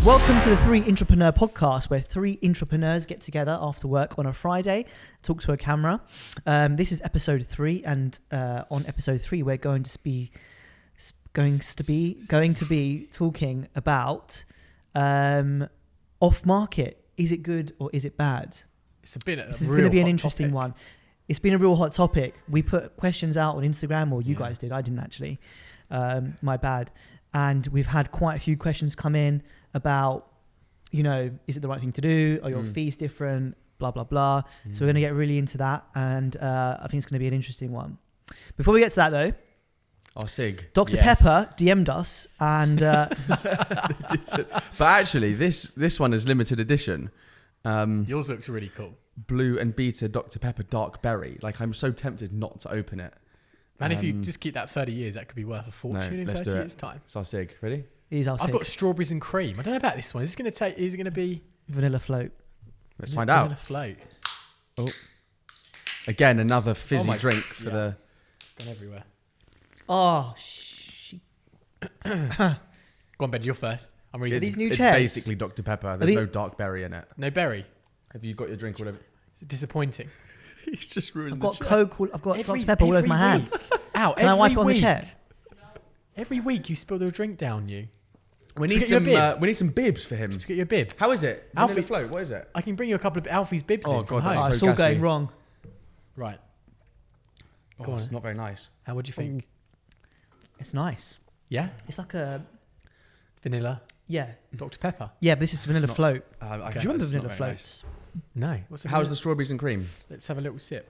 Welcome to the Three Intrapreneur Podcast, where three intrapreneurs get together after work on a Friday, talk to a camera. This is episode 3, and on episode 3, we're going to be talking about off market. Is it good or is it bad? This is going to be an interesting one. It's been a real hot topic. We put questions out on Instagram, or you guys did. I didn't actually. My bad. And we've had quite a few questions come in about, is it the right thing to do? Are your fees different? Blah, blah, blah. So we're going to get really into that. And I think it's going to be an interesting one. Before we get to that, though, Sig. Dr. Pepper DM'd us and... But actually, this one is limited edition. Yours looks really cool. Blue and Beta Dr. Pepper Dark Berry. Like, I'm so tempted not to open it. And if you just keep that 30 years, that could be worth a fortune in 30 years' time. It's our Sig. Ready? I've got strawberries and cream. I don't know about this one. Is it going to be... Vanilla float. Let's find out. Vanilla float. Oh. Again, another fizzy drink for the... It's gone everywhere. Oh, Go on, Ben, you're first. I'm reading these new It's chairs? basically Dr. Pepper. There's no dark berry in it. No berry. Have you got your drink all over? Is it disappointing? He's just ruined I've got Coke. I've got Dr. Pepper all over my hand. Ow, Can I wipe it on the chair? Every week you spill your drink down you. We need some bibs for him. Did you get your bib? How is it? Alfie Vanilla float. What is it? I can bring you a couple of Alfie's bibs in from home. that's It's so all gassy. going wrong. Right. Go on. It's not very nice. How would you think? It's nice. Yeah? It's like a... Vanilla. Yeah. Dr. Pepper. Yeah, but this is vanilla float. Do Do you remember vanilla floats? No. How's the strawberries and cream? Let's have a little sip.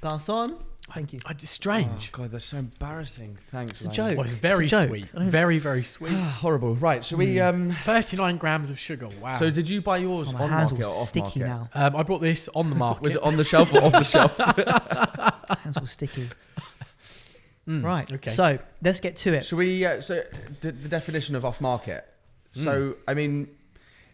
Garçon. Thank you. It's strange. Oh, God, that's so embarrassing. Thanks. It's a joke. Well, it's very It's a joke. sweet. Very, very sweet. Horrible. Right, shall we... 39 grams of sugar. Wow. So did you buy yours My on hands market all or off sticky market? now. I bought this on the market. Was it on the shelf or off the shelf? Hands all sticky. Right. Okay. So let's get to it. Shall we... the definition of off market. So, I mean,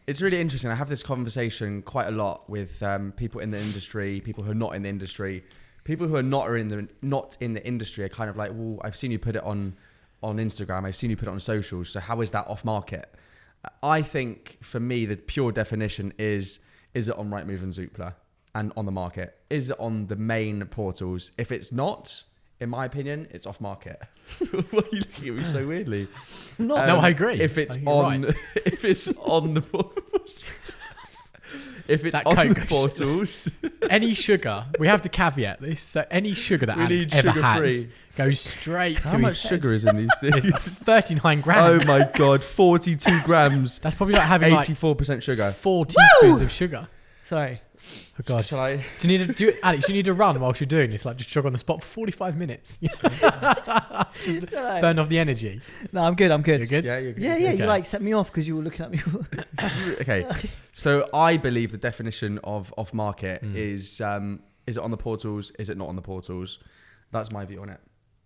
it's really interesting. I have this conversation quite a lot with people in the industry, people who are not in the industry. People who are not in the industry are kind of like, well, I've seen you put it on Instagram. I've seen you put it on socials. So how is that off market? I think for me, the pure definition is it on Rightmove and Zoopla and on the market? Is it on the main portals? If it's not, in my opinion, it's off market. Why are you looking at me so weirdly? No, I agree. If it's on, if it's on the portals. If it's on the portals, any sugar, we have to caveat this. So any sugar that Alex ever has goes straight to his head. How much sugar is in these things? It's 39 grams. Oh my God, 42 grams. That's probably like having 84% sugar. 4 teaspoons of sugar. Sorry. Oh God. Shall I? Alex, you need to run whilst you're doing this, like just jog on the spot for 45 minutes. Just burn off the energy. No, I'm good. You're good? Yeah. Yeah, you're good. Okay. You Okay. set me off because you were looking at me. Okay. So I believe the definition of off market is it on the portals? Is it not on the portals? That's my view on it.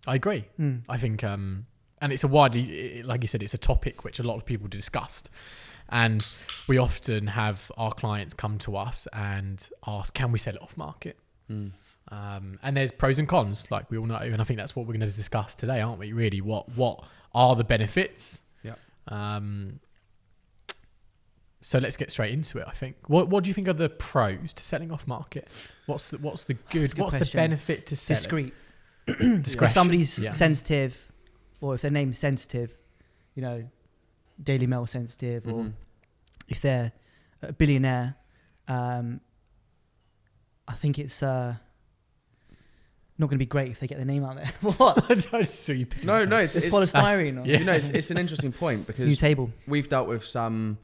I agree. I think, and it's a widely, like you said, it's a topic which a lot of people discussed. And we often have our clients come to us and ask, can we sell it off market? And there's pros and cons, like we all know. And I think that's what we're going to discuss today, aren't we? Really, what are the benefits? Yeah. So let's get straight into it. I think. What do you think are the pros to selling off market? What's the good? What's the benefit to selling? Discreet. Discretion. If somebody's Yeah. sensitive, or if their name's sensitive, Daily Mail sensitive, or if they're a billionaire, I think it's not going to be great if they get their name out there. What? I just saw you picking No, some. no, It's polystyrene. Or, yeah. it's an interesting point it's a because new table. we've dealt with some,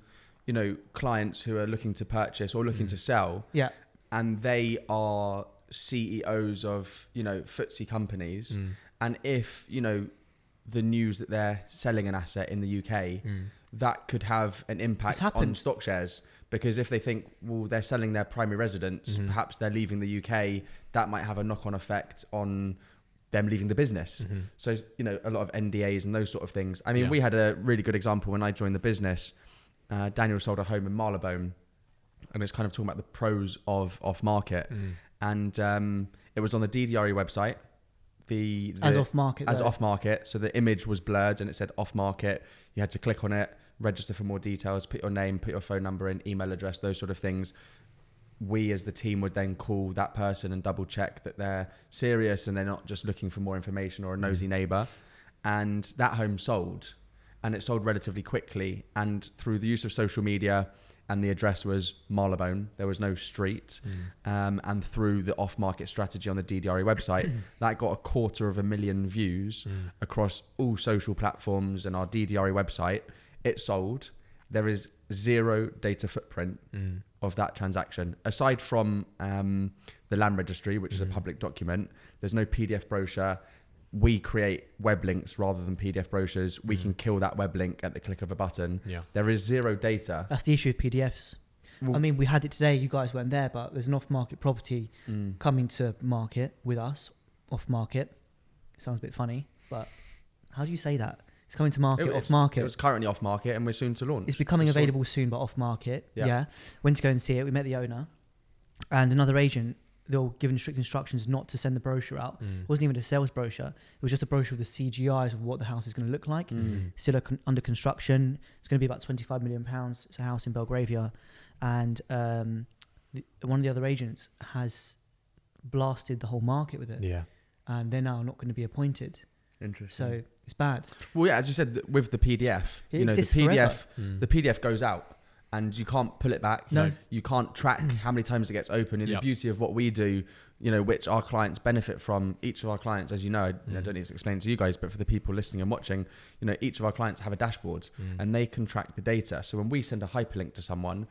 clients who are looking to purchase or looking to sell, Yeah. and they are CEOs of, FTSE companies. And if, the news that they're selling an asset in the UK, that could have an impact on stock shares. Because if they think, well, they're selling their primary residence, perhaps they're leaving the UK, that might have a knock-on effect on them leaving the business. So, a lot of NDAs and those sort of things. I mean, we had a really good example when I joined the business. Daniel sold a home in Marylebone, and it's kind of talking about the pros of off-market. And it was on the DDRE website. as off market. As off market. So the image was blurred and it said off market. You had to click on it, register for more details, put your name, put your phone number in, email address, those sort of things. We as the team would then call that person and double check that they're serious and they're not just looking for more information or a nosy neighbor. And that home sold, and it sold relatively quickly. And through the use of social media, and the address was Marylebone, there was no street. And through the off-market strategy on the DDRE website, that got 250,000 views across all social platforms and our DDRE website. It sold. There is zero data footprint of that transaction. Aside from the land registry, which is a public document, there's no PDF brochure. We create web links rather than PDF brochures. We can kill that web link at the click of a button. Yeah. There is zero data. That's the issue with PDFs. Well, I mean, we had it today. You guys weren't there, but there's an off-market property coming to market with us. Off-market. It sounds a bit funny, but how do you say that? It's coming to market, off-market. It was currently off-market and we're soon to launch. It's becoming available soon, but off-market. Yeah. Went to go and see it. We met the owner and another agent. They were given strict instructions not to send the brochure out. It wasn't even a sales brochure. It was just a brochure with the CGIs of what the house is going to look like. Still under construction. It's going to be about £25 million. It's a house in Belgravia. And one of the other agents has blasted the whole market with it. Yeah. And they're now not going to be appointed. Interesting. So it's bad. Well, yeah, as you said, with the PDF, the PDF goes out and you can't pull it back. No. You can't track how many times it gets open. And the beauty of what we do, which our clients benefit from, each of our clients, as you know, I don't need to explain to you guys, but for the people listening and watching, each of our clients have a dashboard and they can track the data. So when we send a hyperlink to someone,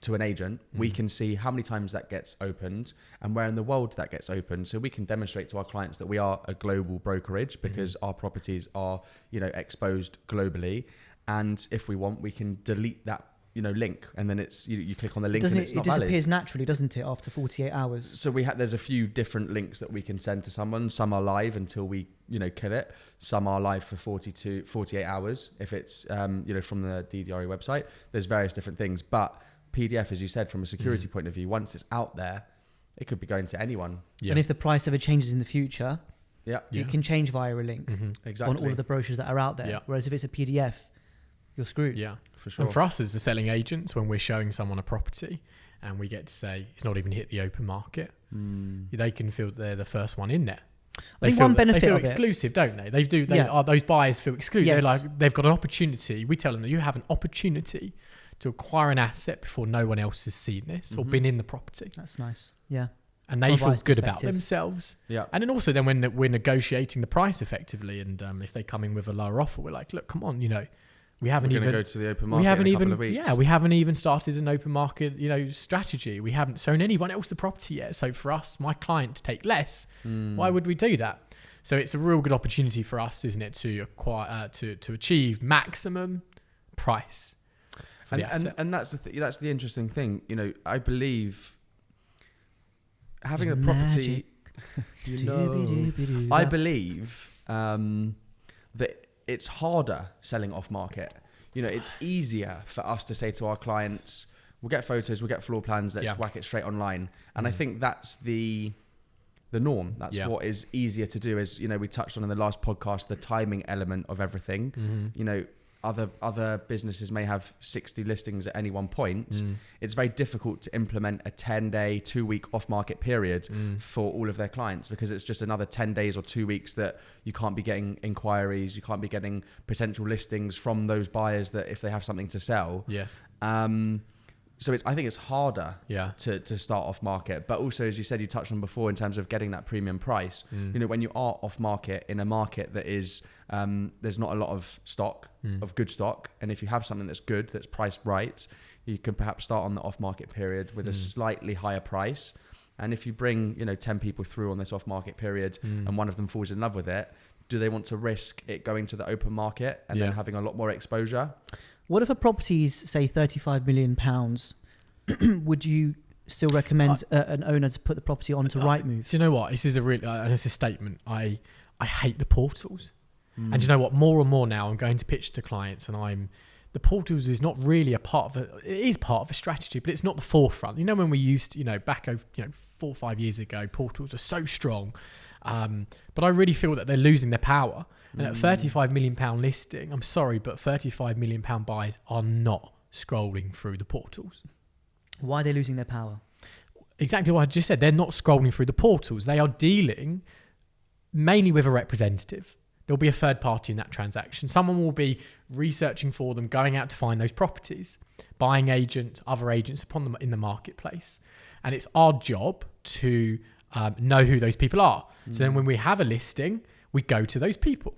to an agent, we can see how many times that gets opened and where in the world that gets opened. So we can demonstrate to our clients that we are a global brokerage because our properties are, exposed globally. And if we want, we can delete that link, and then it's you click on the link and it's not valid. It disappears naturally, doesn't it, after 48 hours? So there's a few different links that we can send to someone. Some are live until we kill it. Some are live for 48 hours if it's from the DDRE website. There's various different things, but PDF, as you said, from a security point of view, once it's out there, it could be going to anyone. And if the price ever changes in the future, it can change via a link exactly on all of the brochures that are out there. Whereas if it's a PDF, you're screwed. Yeah, for sure. And for us as the selling agents, when we're showing someone a property and we get to say it's not even hit the open market, they can feel that they're the first one in there. I think one benefit they feel of exclusive, don't they? Those buyers feel exclusive. Yes. They're like, they've got an opportunity. We tell them that you have an opportunity to acquire an asset before no one else has seen this or been in the property. That's nice. Yeah. And they feel good about themselves. Yeah. And then also then when we're negotiating the price effectively, and if they come in with a lower offer, we're like, look, come on, we haven't We're even go to the open market in a couple of weeks. Yeah, we haven't even started an open market, strategy. We haven't shown anyone else the property yet. So for us, my client to take less, why would we do that? So it's a real good opportunity for us, isn't it, to acquire to achieve maximum price. And that's the interesting thing. I believe having a property, I believe that it's harder selling off market. It's easier for us to say to our clients, we'll get photos, we'll get floor plans, let's whack it straight online. And I think that's the norm. That's what is easier to do. As we touched on in the last podcast, the timing element of everything. Other businesses may have 60 listings at any one point. It's very difficult to implement a 10-day, 2-week off-market period for all of their clients, because it's just another 10 days or 2 weeks that you can't be getting inquiries, you can't be getting potential listings from those buyers that if they have something to sell. Yes. So I think it's harder to start off market, but also, as you said, you touched on before in terms of getting that premium price. When you are off market in a market that is there's not a lot of stock of good stock, and if you have something that's good, that's priced right, you can perhaps start on the off market period with a slightly higher price. And if you bring 10 people through on this off market period and one of them falls in love with it, do they want to risk it going to the open market and then having a lot more exposure? What if a property's, say, £35 million? Would you still recommend an owner to put the property onto Rightmove? Do you know what? This is a statement. I hate the portals. And do you know what? More and more now, I'm going to pitch to clients, and the portals is not really a part of it. It is part of a strategy, but it's not the forefront. When we used to, back over 4 or 5 years ago, portals are so strong. But I really feel that they're losing their power. And at £35 million listing, I'm sorry, but £35 million buyers are not scrolling through the portals. Why are they losing their power? Exactly what I just said. They're not scrolling through the portals. They are dealing mainly with a representative. There'll be a third party in that transaction. Someone will be researching for them, going out to find those properties, buying agents, other agents upon them in the marketplace. And it's our job to know who those people are. So then when we have a listing, we go to those people.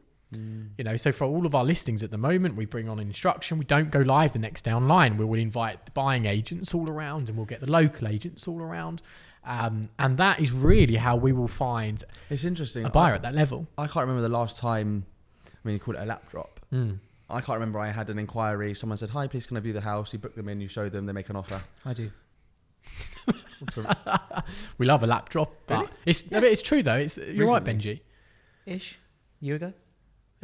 You know, so for all of our listings at the moment, we bring on an instruction. We don't go live the next day online. We will invite the buying agents all around, and we'll get the local agents all around. And that is really how we will find it's interesting. a buyer at that level. I can't remember the last time, I mean, you call it a lap drop. I can't remember I had an inquiry. Someone said, hi, please can I view the house? You book them in, you show them, they make an offer. I do. We love a lap drop. But Really? it's true though. You're right, Benji. Ish. Year ago.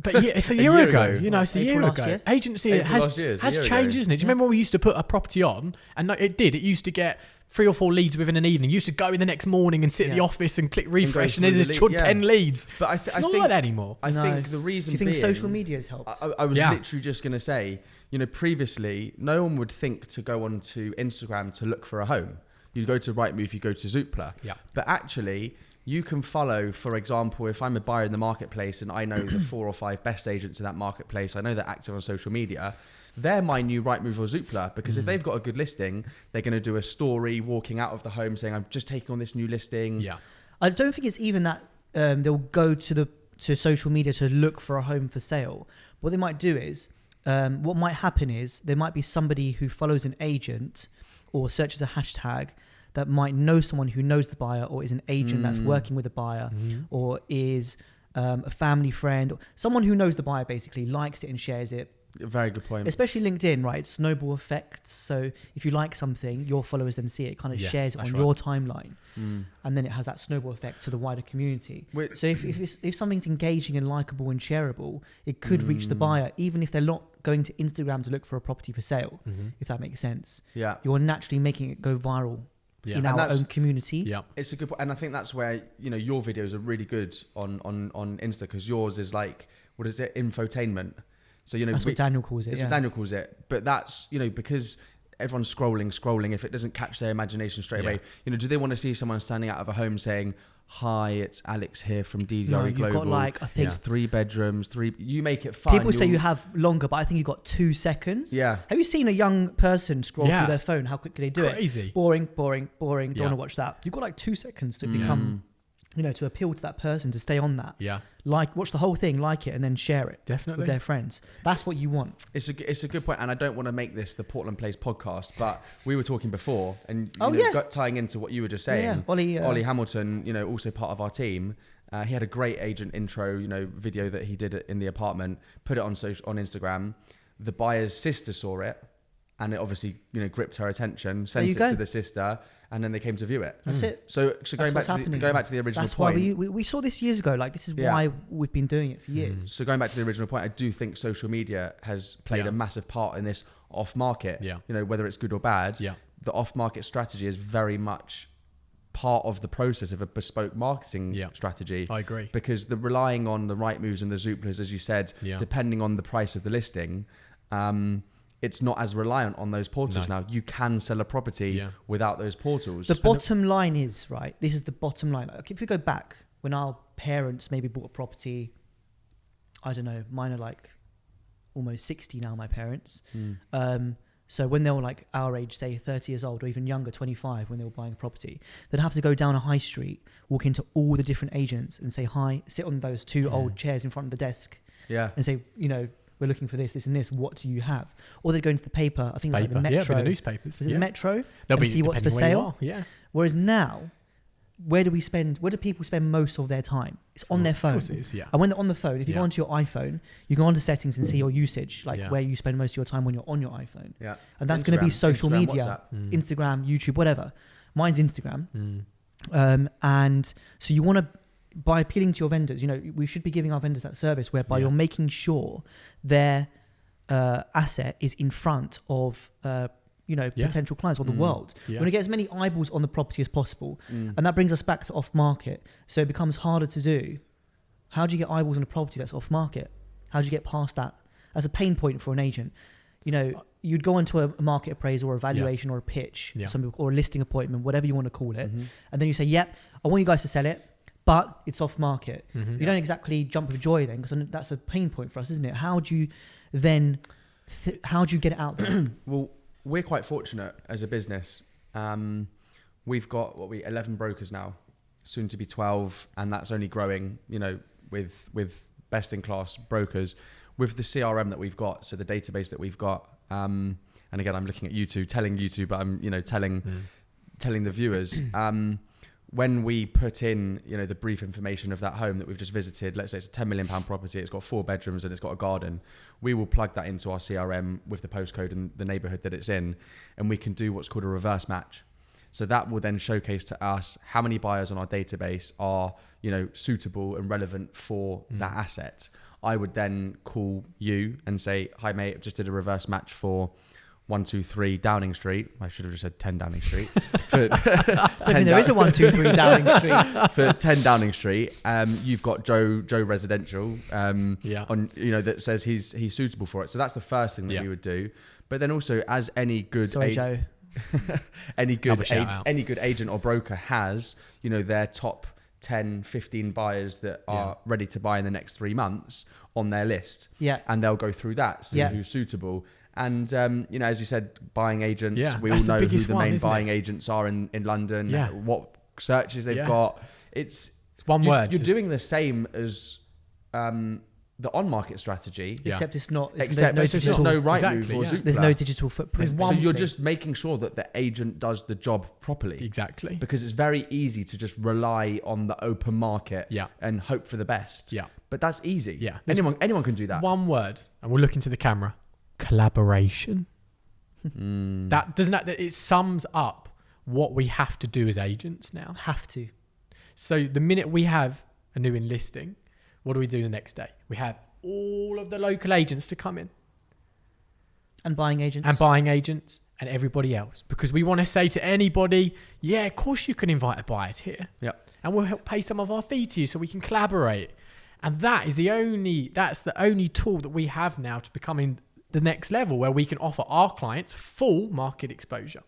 But yeah, it's a year ago. You know, it's a year April last ago. year. Agency April has last year, it's a year changed, ago. isn't it? Do you remember when we used to put a property on? And it did. It used to get 3 or 4 leads within an evening. You used to go in the next morning and sit in the office and click refresh, and there's 10 leads. But It's not like that anymore. I think the reason Do you think being, social media has helped? I was literally just going to say, you know, previously, no one would think to go onto Instagram to look for a home. You go to Rightmove, you go to Zoopla. Yeah. But actually, you can follow, for example, if I'm a buyer in the marketplace and I know the 4 or 5 best agents in that marketplace, I know they're active on social media, they're my new Rightmove or Zoopla, because if they've got a good listing, they're going to do a story walking out of the home saying, I'm just taking on this new listing. Yeah. I don't think it's even that they'll go to social media to look for a home for sale. What they might do is, what might happen is there might be somebody who follows an agent or searches a hashtag that might know someone who knows the buyer, or is an agent that's working with the buyer, or is a family friend, or someone who knows the buyer, basically likes it and shares it. Very good point. Especially LinkedIn, right? Snowball effect. So if you like something, your followers then see it, kind of shares it on your timeline, and then it has that snowball effect to the wider community. So if something's engaging and likable and shareable, it could reach the buyer, even if they're not going to Instagram to look for a property for sale. If that makes sense. Yeah. You're naturally making it go viral in our own community. Yeah. It's a good point. And I think that's where, you know, your videos are really good on Insta, because yours is like, what is it? Infotainment. So, you know, that's what Daniel calls it. It's what Daniel calls it. But that's, you know, because everyone's scrolling, if it doesn't catch their imagination straight away, you know, do they want to see someone standing out of a home saying, hi, it's Alex here from DDRE No, you've Global. got like, I think it's 3 bedrooms, you make it fun. People say you have longer, but I think you've got 2 seconds. Yeah. Have you seen a young person scroll through their phone? How quickly they do crazy. it? Boring. Don't want to watch that. You've got like 2 seconds to become, you know, to appeal to that person, to stay on that. Yeah. Like, watch the whole thing, like it, and then share it. Definitely. With their friends. That's what you want. It's a good point, and I don't want to make this the Portland Place podcast, but we were talking before, and tying into what you were just saying. Ollie Hamilton, you know, also part of our team. He had a great agent intro, you know, video that he did in the apartment, put it on Instagram. The buyer's sister saw it, and it obviously, you know, gripped her attention, sent it to the sister, and then they came to view it. That's it. So going back to the original That's point. why we saw this years ago. Like, this is why we've been doing it for years. So going back to the original point, I do think social media has played a massive part in this off-market. Yeah. You know, whether it's good or bad. Yeah. The off-market strategy is very much part of the process of a bespoke marketing strategy. I agree. Because the relying on the Rightmoves and the Zooplas, as you said, depending on the price of the listing, it's not as reliant on those portals now. You can sell a property without those portals. The bottom line is, right, this is the bottom line. Like, if we go back when our parents maybe bought a property, I don't know, mine are like almost 60 now, my parents. So when they were like our age, say 30 years old or even younger, 25, when they were buying a property, they'd have to go down a high street, walk into all the different agents and say hi, sit on those 2 old chairs in front of the desk and say, you know, we're looking for this and this. What do you have? Or they'd go into the paper. I think it was like the Metro. the newspapers. Was it the Metro? They'll and see what's for sale. Yeah. Whereas now, where do people spend most of their time? It's on their phone. Of course it is, yeah. And when they're on the phone, if you go onto your iPhone, you go onto settings and see your usage, like where you spend most of your time when you're on your iPhone. Yeah. And that's going to be social media, Instagram, YouTube, whatever. Mine's Instagram. And so you want to, by appealing to your vendors, you know, we should be giving our vendors that service whereby you're making sure their asset is in front of, potential clients or the world. Yeah. We want to get as many eyeballs on the property as possible. And that brings us back to off market. So it becomes harder to do. How do you get eyeballs on a property that's off market? How do you get past that? That's a pain point for an agent. You'd go into a market appraisal or evaluation or a pitch, or a listing appointment, whatever you want to call it. And then you say, I want you guys to sell it, but it's off market. You don't exactly jump with joy then, because that's a pain point for us, isn't it? How do you then, how do you get it out there? Well, we're quite fortunate as a business. We've got 11 brokers now, soon to be 12, and that's only growing, with best in class brokers. With the CRM that we've got, so the database that we've got, and again, I'm looking at you two, telling you two, but I'm, telling the viewers, when we put in, the brief information of that home that we've just visited, let's say it's a £10 million property, it's got 4 bedrooms and it's got a garden, we will plug that into our CRM with the postcode and the neighborhood that it's in, and we can do what's called a reverse match. So that will then showcase to us how many buyers on our database are, suitable and relevant for that asset. I would then call you and say, hi mate, I've just did a reverse match for 123 Downing Street. I should have just said 10 Downing Street. For there is a 123 Downing Street. For 10 Downing Street, you've got Joe Residential on, that says he's suitable for it. So that's the first thing that we would do. But then also, as any good Joe. any good agent or broker has, their top 10, 15 buyers that are ready to buy in the next 3 months on their list. Yeah. And they'll go through that, see who's suitable. And, as you said, buying agents, we all know who the main buying agents are in London, what searches they've got. It's one word. You're doing the same as the on-market strategy. Except it's not. There's no right move or Zoopla. There's no digital footprint. So you're just making sure that the agent does the job properly. Exactly. Because it's very easy to just rely on the open market and hope for the best. Yeah. But that's easy. Yeah. Anyone can do that. One word, and we'll look into the camera. Collaboration. It sums up what we have to do as agents now. Have to. So the minute we have a new enlisting, what do we do the next day? We have all of the local agents to come in. And buying agents. And everybody else. Because we want to say to anybody, of course you can invite a buyer here. Yeah. And we'll help pay some of our fee to you so we can collaborate. And that's the only tool that we have now to becoming the next level, where we can offer our clients full market exposure,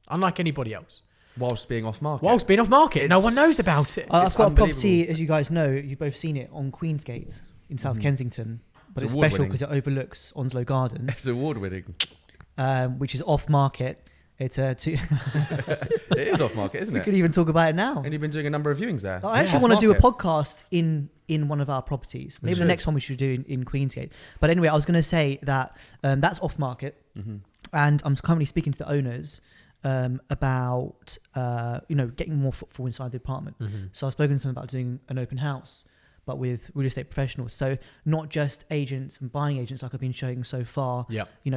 unlike anybody else. Whilst being off market. No one knows about it. I've got a property, as you guys know, you've both seen it, on Queensgate in South Kensington. But it's special because it overlooks Onslow Gardens. It's award winning. Which is off market. It's It is off market, isn't it? We could even talk about it now. And you've been doing a number of viewings there. I actually want to do a podcast in one of our properties. Maybe the next one we should do in Queensgate. But anyway, I was going to say that that's off market. And I'm currently speaking to the owners about getting more footfall inside the apartment. So I've spoken to them about doing an open house, but with real estate professionals. So not just agents and buying agents like I've been showing so far,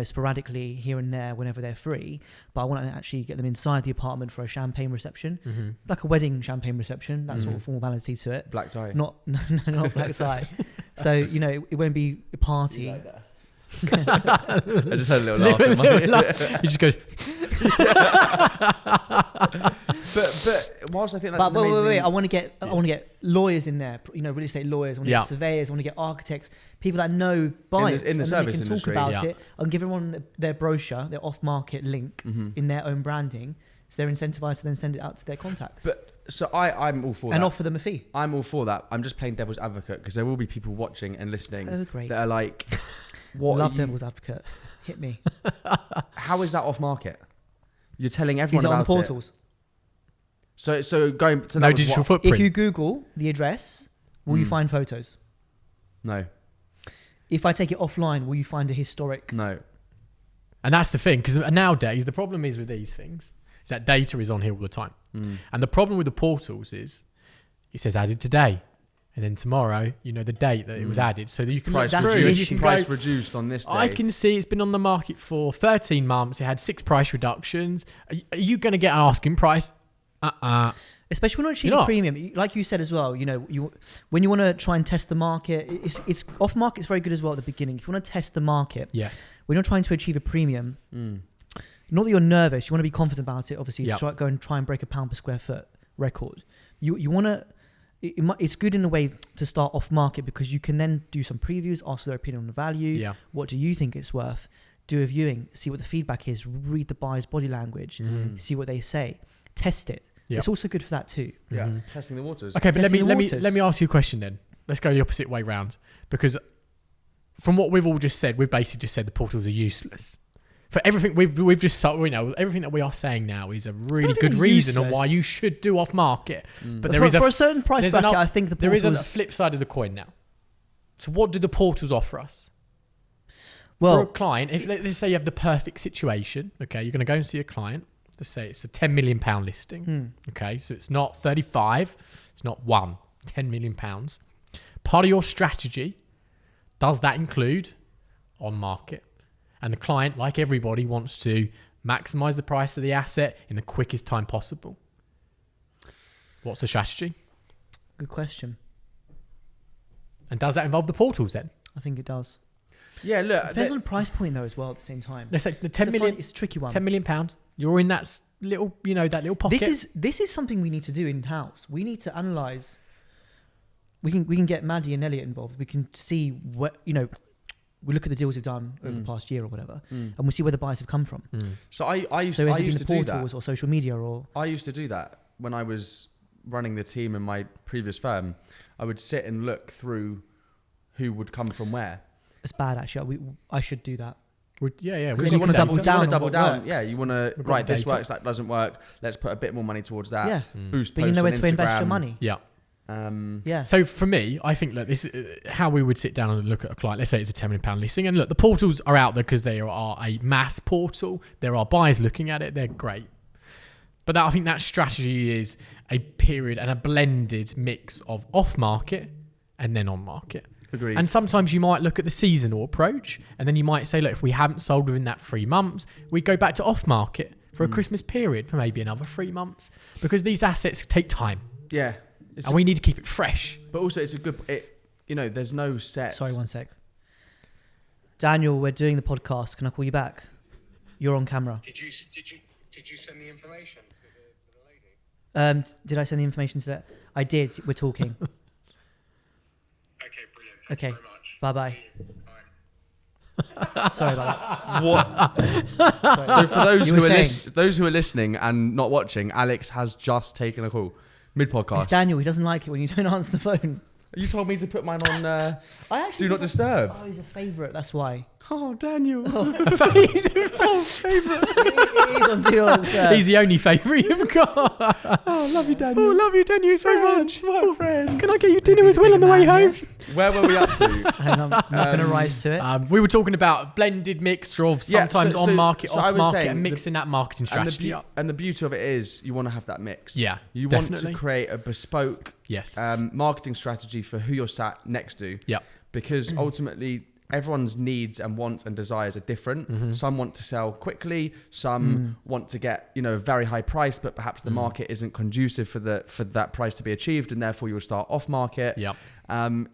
sporadically here and there whenever they're free, but I want to actually get them inside the apartment for a champagne reception, like a wedding champagne reception, that sort of formality to it. Black tie. Not black tie. So, it won't be a party. Like that. I just had a little laugh. He just goes. But whilst I think that's amazing. Wait. I want to get lawyers in there. Real estate lawyers. I want to get surveyors. I want to get architects. People that know buyers in the service industry. Talk about it and give everyone their brochure, their off-market link in their own branding, so they're incentivized to then send it out to their contacts. So I'm all for that. And offer them a fee. I'm all for that. I'm just playing devil's advocate because there will be people watching and listening that are like, "What? Love devil's advocate. Hit me." How is that off market? You're telling everyone about it. Is it on the portals? So going to no digital footprint. If you Google the address, will you find photos? No. If I take it offline, will you find a historic? No. And that's the thing, because nowadays the problem is with these things is that data is on here all the time. And the problem with the portals is it says added today. And then tomorrow, the date that it was added. So that you can price reduced on this day. I can see it's been on the market for 13 months. It had 6 price reductions. Are you going to get an asking price? Especially when you achieve a premium. Like you said as well, when you want to try and test the market, it's off market is very good as well at the beginning. If you want to test the market, yes. when you're trying to achieve a premium, not that you're nervous. You want to be confident about it. Obviously, Yep. go and try and break a pound per square foot record. You want to. It's good in a way to start off market because you can then do some previews, ask for their opinion on the value. Yeah. What do you think it's worth? Do a viewing, see what the feedback is, read the buyer's body language, see what they say, test it. Yep. It's also good for that too. Yeah, testing the waters. Okay, but let Testing the me waters. ask you a question then. Let's go the opposite way round, because from what we've all just said, we've basically just said the portals are useless. For everything we've just everything that we are saying now is a really think good they're reason on useless. why you should do off market. But there for, is for a certain price there's bracket, an up- I think the there portals. is a flip side of the coin now. So what do the portals offer us? For a well, client, if let's say you have the perfect situation, okay, you're going to go and see a client. Let's say it's a £10 million listing. Okay, so it's not 35, it's not 10 million pounds. Part of your strategy, does that include on market? And the client, like everybody, wants to maximize the price of the asset in the quickest time possible. What's the strategy? good question. And does that involve the portals then? I think it does. Yeah, look. It depends on the price point though as well at the same time. Let's say the It's 10 a million, it's a tricky one. 10 million pounds. You're in that little, that little pocket. This is something we need to do in house. We need to analyze. We can get Maddie and Elliot involved. We can see what we look at the deals we've done over the past year or whatever, and we see where the buyers have come from. So I used So to, has I it used been to the do that. portals or social media or? I used to do that when I was running the team in my previous firm. I would sit and look through who would come from where. It's bad actually. I should do that. Yeah. Because Because then you want to can double double down down. on Double what down. works. Yeah, you want to We've got right. This data. works. That doesn't work. Let's put a bit more money towards that. Yeah. Boost But you posts know where on to invest your Instagram. money. Yeah. Yeah. So for me, I think that this is how we would sit down and look at a client. Let's say it's a £10 million listing. And look, the portals are out there because they are a mass portal. There are buyers looking at it. They're great. But I think that strategy is a period and a blended mix of off market and then on market. Agreed. And sometimes you might look at the seasonal approach and then you might say, look, if we haven't sold within that 3 months, we go back to off market for a Christmas period for maybe another 3 months because these assets take time yeah. and we need to keep it fresh. But also, it's a good. There's no set. Sorry, one sec. Daniel, we're doing the podcast. Can I call you back? You're on camera. Did you send the information to the lady? Did I send the information to that? I did. We're talking. Okay, brilliant. Thank Okay. you very much. Bye bye. See you. Bye. Sorry about What? So for those You who were are saying- those who are listening and not watching, Alex has just taken a call mid that. podcast. It's Daniel. He doesn't like it when you don't answer the phone. You told me to put mine on. I actually Do not disturb. Oh, he's a favourite. That's why. Oh, Daniel. He's It is on Do Not Disturb. He's the only favourite you've got. Oh, love you, Daniel. Oh, love you, Daniel, so much. My friend. Can I get you dinner as well on the way home? Where were we up to? Hang on, I'm not going to rise to it. We were talking about blended mixture of Yeah, sometimes so- on market, so I off was market, saying and mixing that marketing strategy up. And the beauty of it is you want to have that mix. Yeah, You want definitely. to create a bespoke Yes. marketing strategy for who you're sat next to. Yeah. Because ultimately, everyone's needs and wants and desires are different. Some want to sell quickly. Some want to get a very high price, but perhaps the market isn't conducive for that price to be achieved, and therefore you'll start off market. Yeah.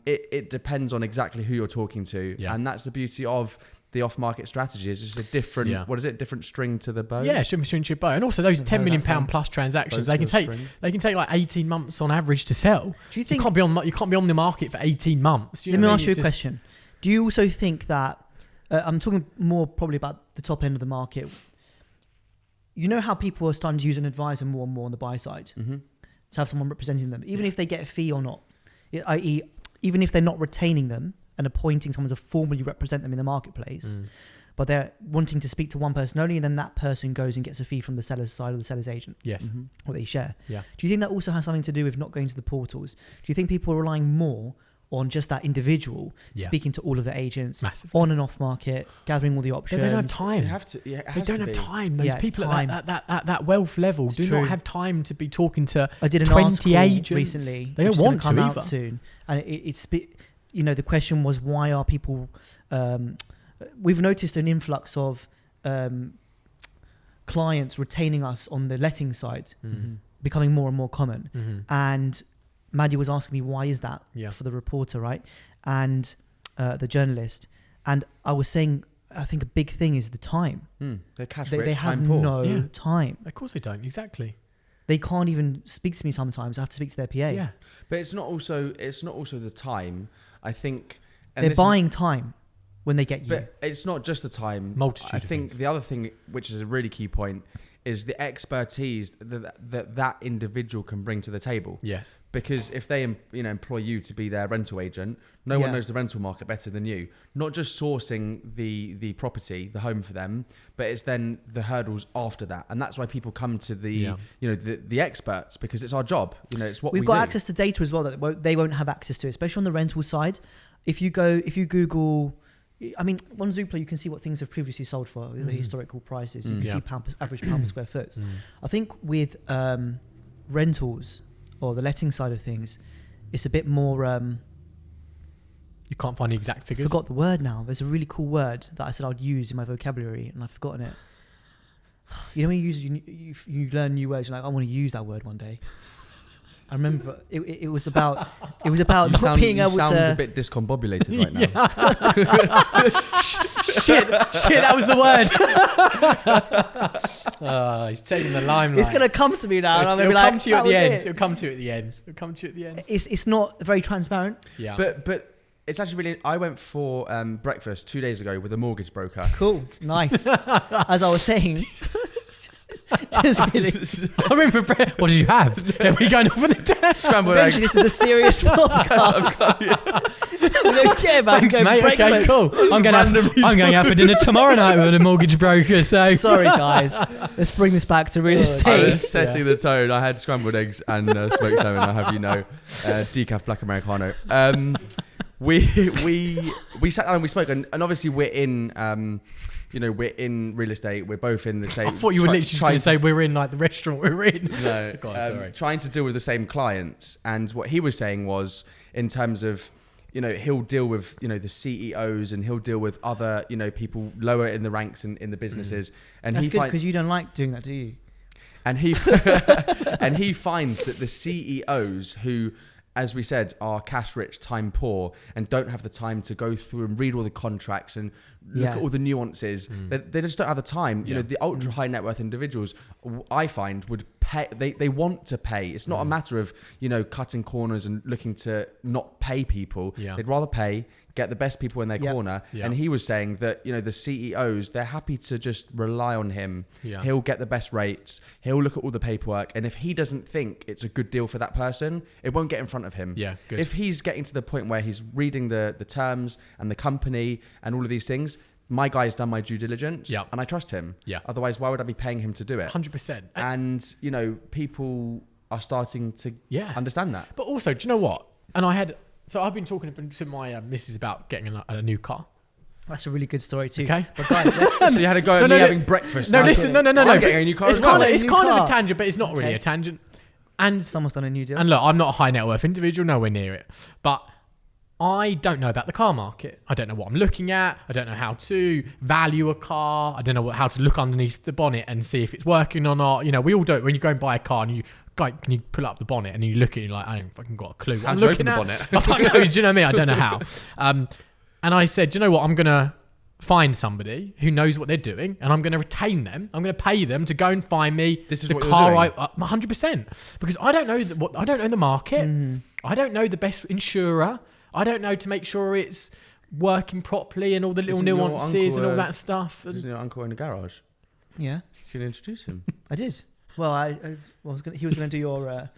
It depends on exactly who you're talking to, Yeah. and that's the beauty of the off-market strategy. It's just a different, Yeah. what is it? Different string to the bow. Yeah, string to your bow, and also those I've £10 heard million that saying. plus transactions, Bow they to can a take string. like 18 months on average to sell. Do you think? You can't be on the market for 18 months. Let me ask you a question. Do you also think that I'm talking more probably about the top end of the market? You know how people are starting to use an advisor more and more on the buy side to have someone representing them, even if they get a fee or not, i.e., even if they're not retaining them and appointing someone to formally represent them in the marketplace, but they're wanting to speak to one person only, and then that person goes and gets a fee from the seller's side or the seller's agent, Yes. or they share. Yeah. Do you think that also has something to do with not going to the portals? Do you think people are relying more on just that individual Yeah. speaking to all of the agents Massively. on and off market, gathering all the They options? don't have time. You have to. Yeah, it They has don't to have be. time. Those Yeah, it's people time. at that wealth level It's do true. not have time to be talking to I did an 20 article agents recently. They which don't is gonna want to come out either. soon, and the question was, why are people? We've noticed an influx of clients retaining us on the letting side, becoming more and more common. And Maddie was asking me, why is that? Yeah. For the reporter, right? And the journalist. And I was saying, I think a big thing is the time. They're cash They rich, have time poor. no time. Of course they don't. Exactly. They can't even speak to me sometimes. I have to speak to their PA. Yeah. But it's not also the time. I think They're buying time when they get you. But it's not just the time. Multitude I of think things. the other thing, which is a really key point, is the expertise that individual can bring to the table. Yes. Because if they employ you to be their rental agent, no one knows the rental market better than you. Not just sourcing the property, the home for them, but it's then the hurdles after that, and that's why people come to the the experts, because it's our job. It's what We've got access to data as well that they won't have access to, especially on the rental side. If you Google, I mean, on Zoopla you can see what things have previously sold for, the historical prices. You can see average pound per square foot. I think with rentals or the letting side of things, it's a bit more. You can't find the exact I figures. forgot the word now. There's a really cool word that I said I'd use in my vocabulary, and I've forgotten it. You know when you learn new words, you're like, I want to use that word one day. I remember it was about not being able to. You sound a bit discombobulated right now. Shit, that was the word. He's taking the limelight. It's gonna come to me now. It'll come to you at the end. It'll come to you at the end. It's not very transparent. Yeah. But it's actually really. I went for breakfast 2 days ago with a mortgage broker. Cool, nice. As I was saying. Just kidding. I remember. What did you have? Are we going off on a test? Scrambled Benji, eggs. this is a serious podcast. We don't care about Thanks, going mate. breakfast. Okay, cool. I'm going out for dinner tomorrow night with a mortgage broker. So Sorry, guys. Let's bring this back to real I estate. was setting the tone. I had scrambled eggs and smoked salmon. I have decaf black Americano. We sat down and we spoke, and obviously we're in we're in real estate. We're both in the same. I thought you were literally just going to say we're in like the restaurant we're in. No, God, sorry. Trying to deal with the same clients, and what he was saying was in terms of he'll deal with the CEOs, and he'll deal with other people lower in the ranks in the businesses. And That's good because you don't like doing that, do you? And he and he finds that the CEOs who, as we said, are cash rich, time poor, and don't have the time to go through and read all the contracts and look at all the nuances. They just don't have the time. The ultra high net worth individuals, I find, would pay. They want to pay. It's not a matter of cutting corners and looking to not pay people. They'd rather pay, get the best people in their corner. And he was saying that the CEOs, they're happy to just rely on him. He'll get the best rates. He'll look at all the paperwork, and if he doesn't think it's a good deal for that person, it won't get in front of him. Good. If he's getting to the point where he's reading the terms and the company and all of these things, my guy's done my due diligence, and I trust him. Otherwise, why would I be paying him to do it? 100%. And people are starting to understand that. But also, do you know what? And I've been talking to my missus about getting a new car. That's a really good story too. Okay. But guys, So you had to go at me having breakfast. No, now. listen, no. I'm getting a new car It's as well. kind of a tangent, but it's not really a tangent. And someone's done a new deal. And look, I'm not a high net worth individual, nowhere near it. But I don't know about the car market. I don't know what I'm looking at. I don't know how to value a car. I don't know how to look underneath the bonnet and see if it's working or not. We all do it when you go and buy a car and can you pull up the bonnet and you look at it and you're like, I ain't fucking got a clue what How I'm to looking open at. the bonnet? I fucking know, do you know what I mean? I don't know how. And I said, do you know what? I'm going to find somebody who knows what they're doing, and I'm going to retain them. I'm going to pay them to go and find me This is the what you're car. doing? 100%, because I don't know I don't know the market. I don't know the best insurer. I don't know to make sure it's working properly and all the little Isn't your nuances and all uncle, that stuff. Isn't your uncle in the garage? Yeah, You can introduce him. I did. Well, he was going to do your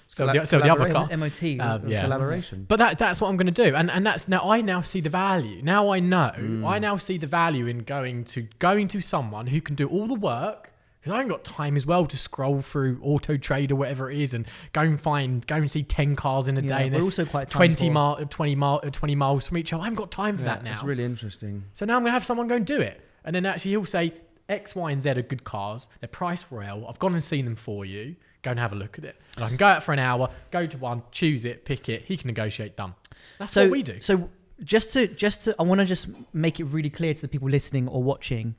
So the other car. MOT. Yeah. Collaboration. But that's what I'm going to do, and that's now. I now see the value. Now I know. I now see the value in going to someone who can do all the work, because I ain't got time as well to scroll through Auto Trade or whatever it is and go and see 10 cars in a day. And we're there's also quite 20 miles from each other. I haven't got time for that now. It's really interesting. So now I'm going to have someone go and do it, and then actually he'll say X, Y, and Z are good cars. They're priced well. I've gone and seen them for you. Go and have a look at it. And I can go out for an hour, go to one, choose it, pick it. He can negotiate. Done. That's what we do. So just to, I want to just make it really clear to the people listening or watching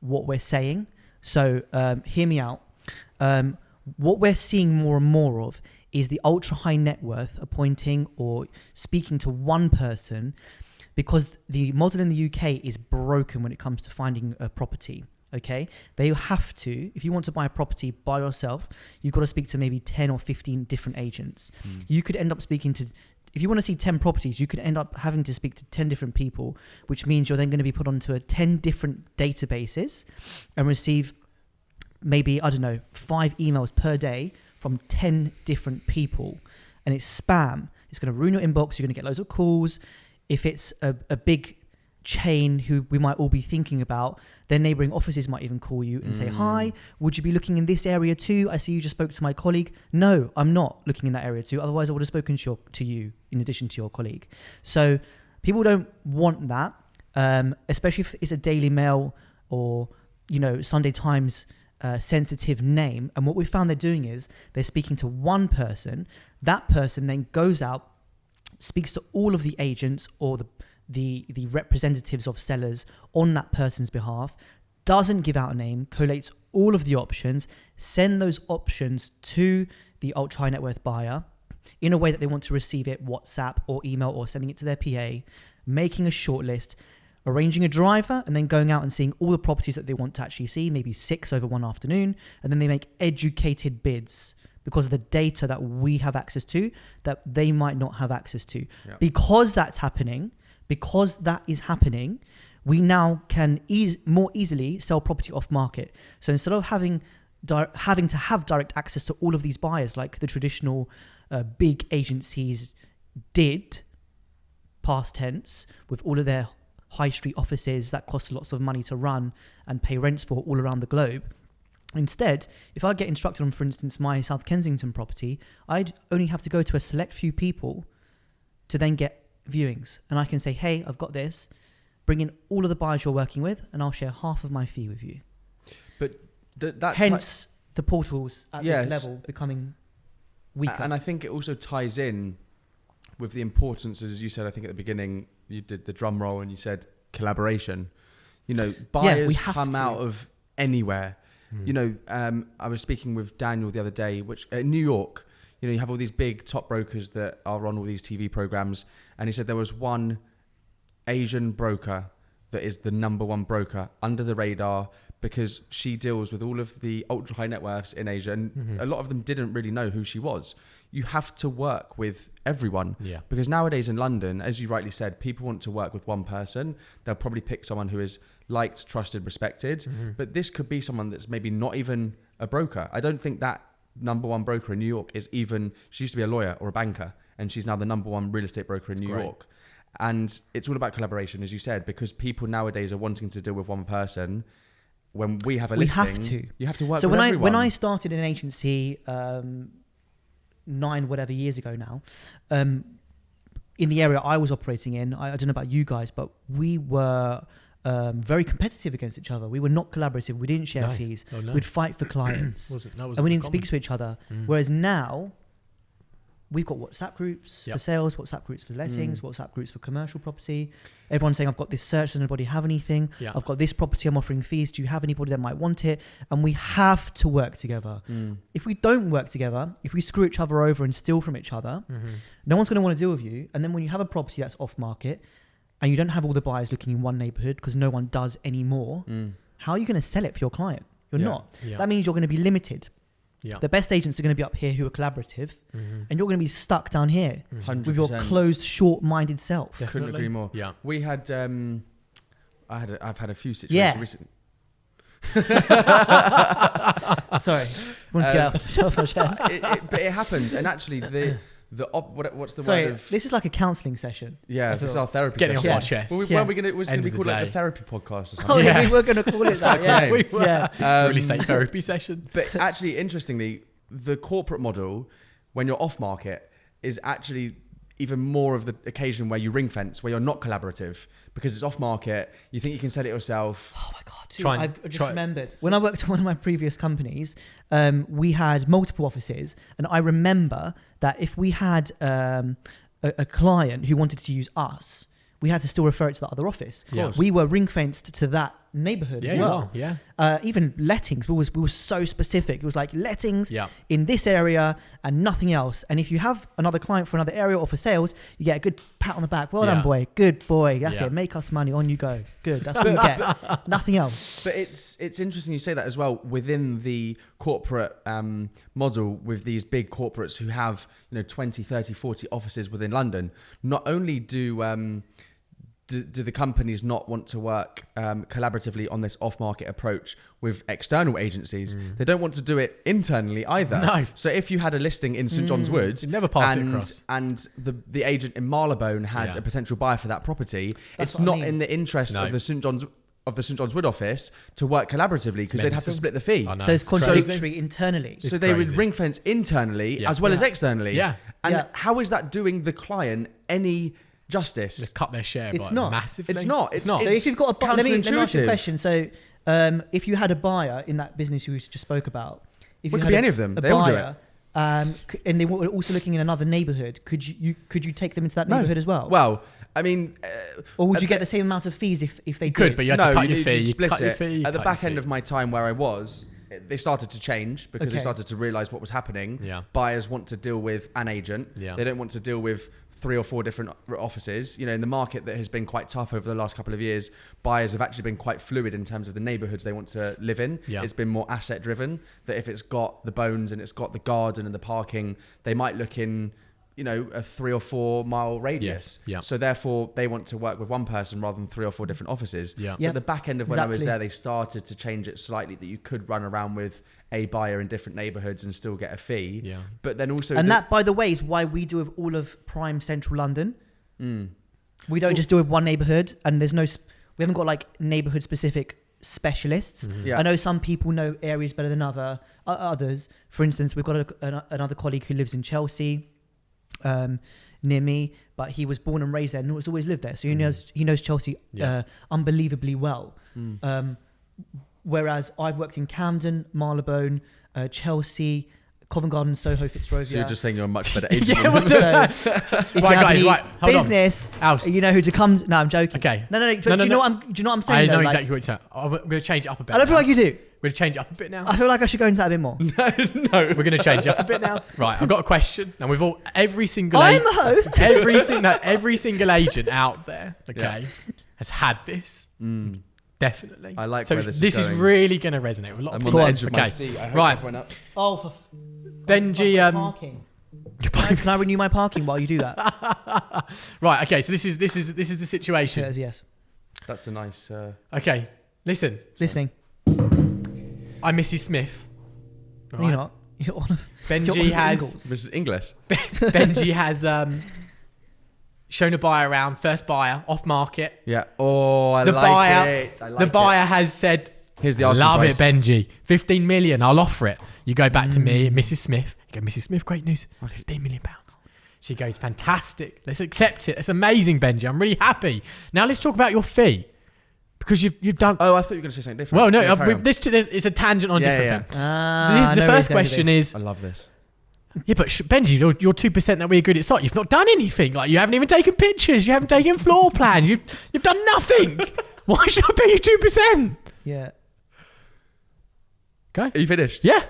what we're saying. So hear me out. What we're seeing more and more of is the ultra high net worth appointing or speaking to one person, because the model in the UK is broken when it comes to finding a property. Okay, they have to, if you want to buy a property by yourself, you've got to speak to maybe 10 or 15 different agents. You could end up speaking to, if you want to see 10 properties, you could end up having to speak to 10 different people, which means you're then going to be put onto 10 different databases and receive maybe, 5 emails per day from 10 different people. And it's spam. It's going to ruin your inbox. You're going to get loads of calls. If it's a big chain who we might all be thinking about, their neighboring offices might even call you and say, hi, would you be looking in this area too? I see you just spoke to my colleague. No, I'm not looking in that area too. Otherwise I would have spoken to you in addition to your colleague. So people don't want that, especially if it's a Daily Mail or, Sunday Times sensitive name. And what we found they're doing is they're speaking to one person. That person then goes out, speaks to all of the agents or the representatives of sellers on that person's behalf, doesn't give out a name, collates all of the options, send those options to the ultra high net worth buyer in a way that they want to receive it, WhatsApp or email, or sending it to their PA, making a shortlist, arranging a driver, and then going out and seeing all the properties that they want to actually see, maybe 6 over one afternoon, and then they make educated bids because of the data that we have access to that they might not have access to. Yep. Because that is happening, we now can more easily sell property off market. So instead of having to have direct access to all of these buyers like the traditional big agencies did, past tense, with all of their high street offices that cost lots of money to run and pay rents for all around the globe. Instead, if I get instructed on, for instance, my South Kensington property, I'd only have to go to a select few people to then get viewings, and I can say, hey, I've got this, bring in all of the buyers you're working with and I'll share half of my fee with you. But that's hence the portals at this level becoming weaker. And I think it also ties in with the importance, as you said, I think at the beginning you did the drum roll and you said collaboration. Buyers come out of anywhere. I was speaking with Daniel the other day, which in New York, you have all these big top brokers that are on all these TV programs. And he said there was one Asian broker that is the number one broker under the radar because she deals with all of the ultra high net worths in Asia. And a lot of them didn't really know who she was. You have to work with everyone. Yeah. Because nowadays in London, as you rightly said, people want to work with one person. They'll probably pick someone who is liked, trusted, respected. But this could be someone that's maybe not even a broker. I don't think that number one broker in New York is even, she used to be a lawyer or a banker, and she's now the number one real estate broker in New York. And it's all about collaboration, as you said, because people nowadays are wanting to deal with one person. When we have a listing, you have to work with everyone. So when I started an agency 9 whatever years ago now, in the area I was operating in, I don't know about you guys, but we were very competitive against each other. We were not collaborative. We didn't share fees. We'd fight for clients. And we didn't speak to each other. Whereas now, we've got WhatsApp groups for sales, WhatsApp groups for lettings, WhatsApp groups for commercial property. Everyone's saying, I've got this search, does anybody have anything? Yeah. I've got this property, I'm offering fees. Do you have anybody that might want it? And we have to work together. If we don't work together, if we screw each other over and steal from each other, no one's going to want to deal with you. And then when you have a property that's off market and you don't have all the buyers looking in one neighborhood because no one does anymore, how are you going to sell it for your client? You're not. Yeah. That means you're going to be limited. Yeah. The best agents are going to be up here who are collaborative, and you're going to be stuck down here 100%. With your closed, short-minded self. Definitely. Couldn't agree more. Yeah, we had, I've had a few situations recently. Sorry, want to get off my chest. But it happens, and actually what's the word of? This is like a counselling session. Yeah, this is our therapy session. Getting off our chest. Well, was going to be called like the therapy podcast or something. Oh yeah, we were going to call it that. Yeah, we were. Yeah. Real estate therapy session. But actually, interestingly, the corporate model, when you're off market, is actually even more of the occasion where you ring fence, where you're not collaborative because it's off market. You think you can sell it yourself. Oh my God. I've just remembered when I worked at one of my previous companies, we had multiple offices, and I remember that if we had a client who wanted to use us, we had to still refer it to the other office. We were ring fenced to that neighborhood Yeah, as you well. are. Yeah. Even lettings, we were so specific. It was like lettings Yeah. in this area and nothing else. And if you have another client for another area or for sales, you get a good pat on the back. Well Yeah. done, boy. Good boy. That's Yeah. it. Make us money. On you go. Good. That's what you get. Nothing else. But it's interesting you say that as well within the corporate model with these big corporates who have 20, 30, 40 offices within London. Not only do the companies not want to work collaboratively on this off-market approach with external agencies, they don't want to do it internally either. No. So if you had a listing in St John's Wood, You'd never pass it across. and the agent in Marylebone had Yeah. a potential buyer for that property, That's it's what I not mean. in the interest No. of the St John's Wood office to work collaboratively because they'd have to mental. split the fee. I know. So it's crazy. contradictory internally. It's So they would crazy. ring fence internally Yeah. as well as Yeah. externally. Yeah. And Yeah. how is that doing the client any justice? They cut their share It's by not. massively. It's not. It's not. So if you've got a buyer, let me ask you a counterintuitive. question. So if you had a buyer in that business you just spoke about, if Well, you it had could be a- any of them. a They all do buyer, and they were also looking in another neighbourhood, could you take them into that neighbourhood as well? Well, I mean, or would at you get the- the same amount of fees if they You could, did? but you had to cut your you'd fee. You split cut your it. fee. you At the cut back your end fee. of my time where I was, they started to change because they Okay. started to realise what was happening. Yeah. Buyers want to deal with an agent. Yeah. They don't want to deal with 3 or 4 different offices. In the market that has been quite tough over the last couple of years, buyers have actually been quite fluid in terms of the neighbourhoods they want to live in. Yeah. It's been more asset driven, that if it's got the bones and it's got the garden and the parking, they might look in a 3 or 4 mile radius. Yes, yeah. So therefore they want to work with one person rather than 3 or 4 different offices. Yeah. So Yeah. at the back end of when I was Exactly. there, they started to change it slightly that you could run around with a buyer in different neighbourhoods and still get a fee. Yeah. But then also And that, by the way, is why we do with all of prime central London. Mm. We don't just do with one neighbourhood, and we haven't got like neighbourhood specific specialists. Yeah. I know some people know areas better than others. For instance, we've got another colleague who lives in Chelsea, near me, but he was born and raised there and has always lived there, so he knows Chelsea Yeah. unbelievably well. Whereas I've worked in Camden, Marylebone, Chelsea, Covent Garden, Soho, Fitzrovia. So you're just saying you're a much better agent Yeah, than we're them. So if you Right, have guys, any right, hold on. business, Alf. you know who to come. No, I'm joking. Okay. No. No, Do you know what I'm saying? I know though? Like, exactly what you're saying. I'm going to change it up a bit. I don't feel now. like you do. We're going to change it up a bit now. I feel like I should go into that a bit more. We're going to change it up a bit now. Right, I've got a question. Now every single I'm the host. every single agent out there, okay, Yeah. has had this. Definitely. I like so where this is is going. really going to resonate with a lot of I'm on people. the edge of my Okay. seat. I hope Right. everyone up. Oh, for Benji, parking. Can I renew my parking while you do that? right, okay, so this is the situation. Yes. That's a nice... Okay, listen. Listening. I'm Mrs. Smith. No, Right? you're not. You're on. Benji has Mrs. Inglis. Benji has shown a buyer around, first buyer, off market. Yeah. Oh, I The like buyer, it. I like the it. buyer has said, Here's the asking love price. it, Benji. 15 million, I'll offer it. You go back to me, Mrs. Smith. You go, Mrs. Smith, great news. 15 million pounds. She goes, fantastic. Let's accept it. It's amazing, Benji. I'm really happy. Now let's talk about your fee. Because you've done... Oh, I thought you were going to say something different. well, no, Yeah, carry on. it's a tangent on a different yeah. thing. I The know first where he's question going with this. is, I love this. yeah, but Benji, your 2% that we agreed at start, you've not done anything. Like, you haven't even taken pictures. You haven't taken floor plans. You've done nothing. Why should I pay you 2%? Yeah. Okay. Are you finished? Yeah.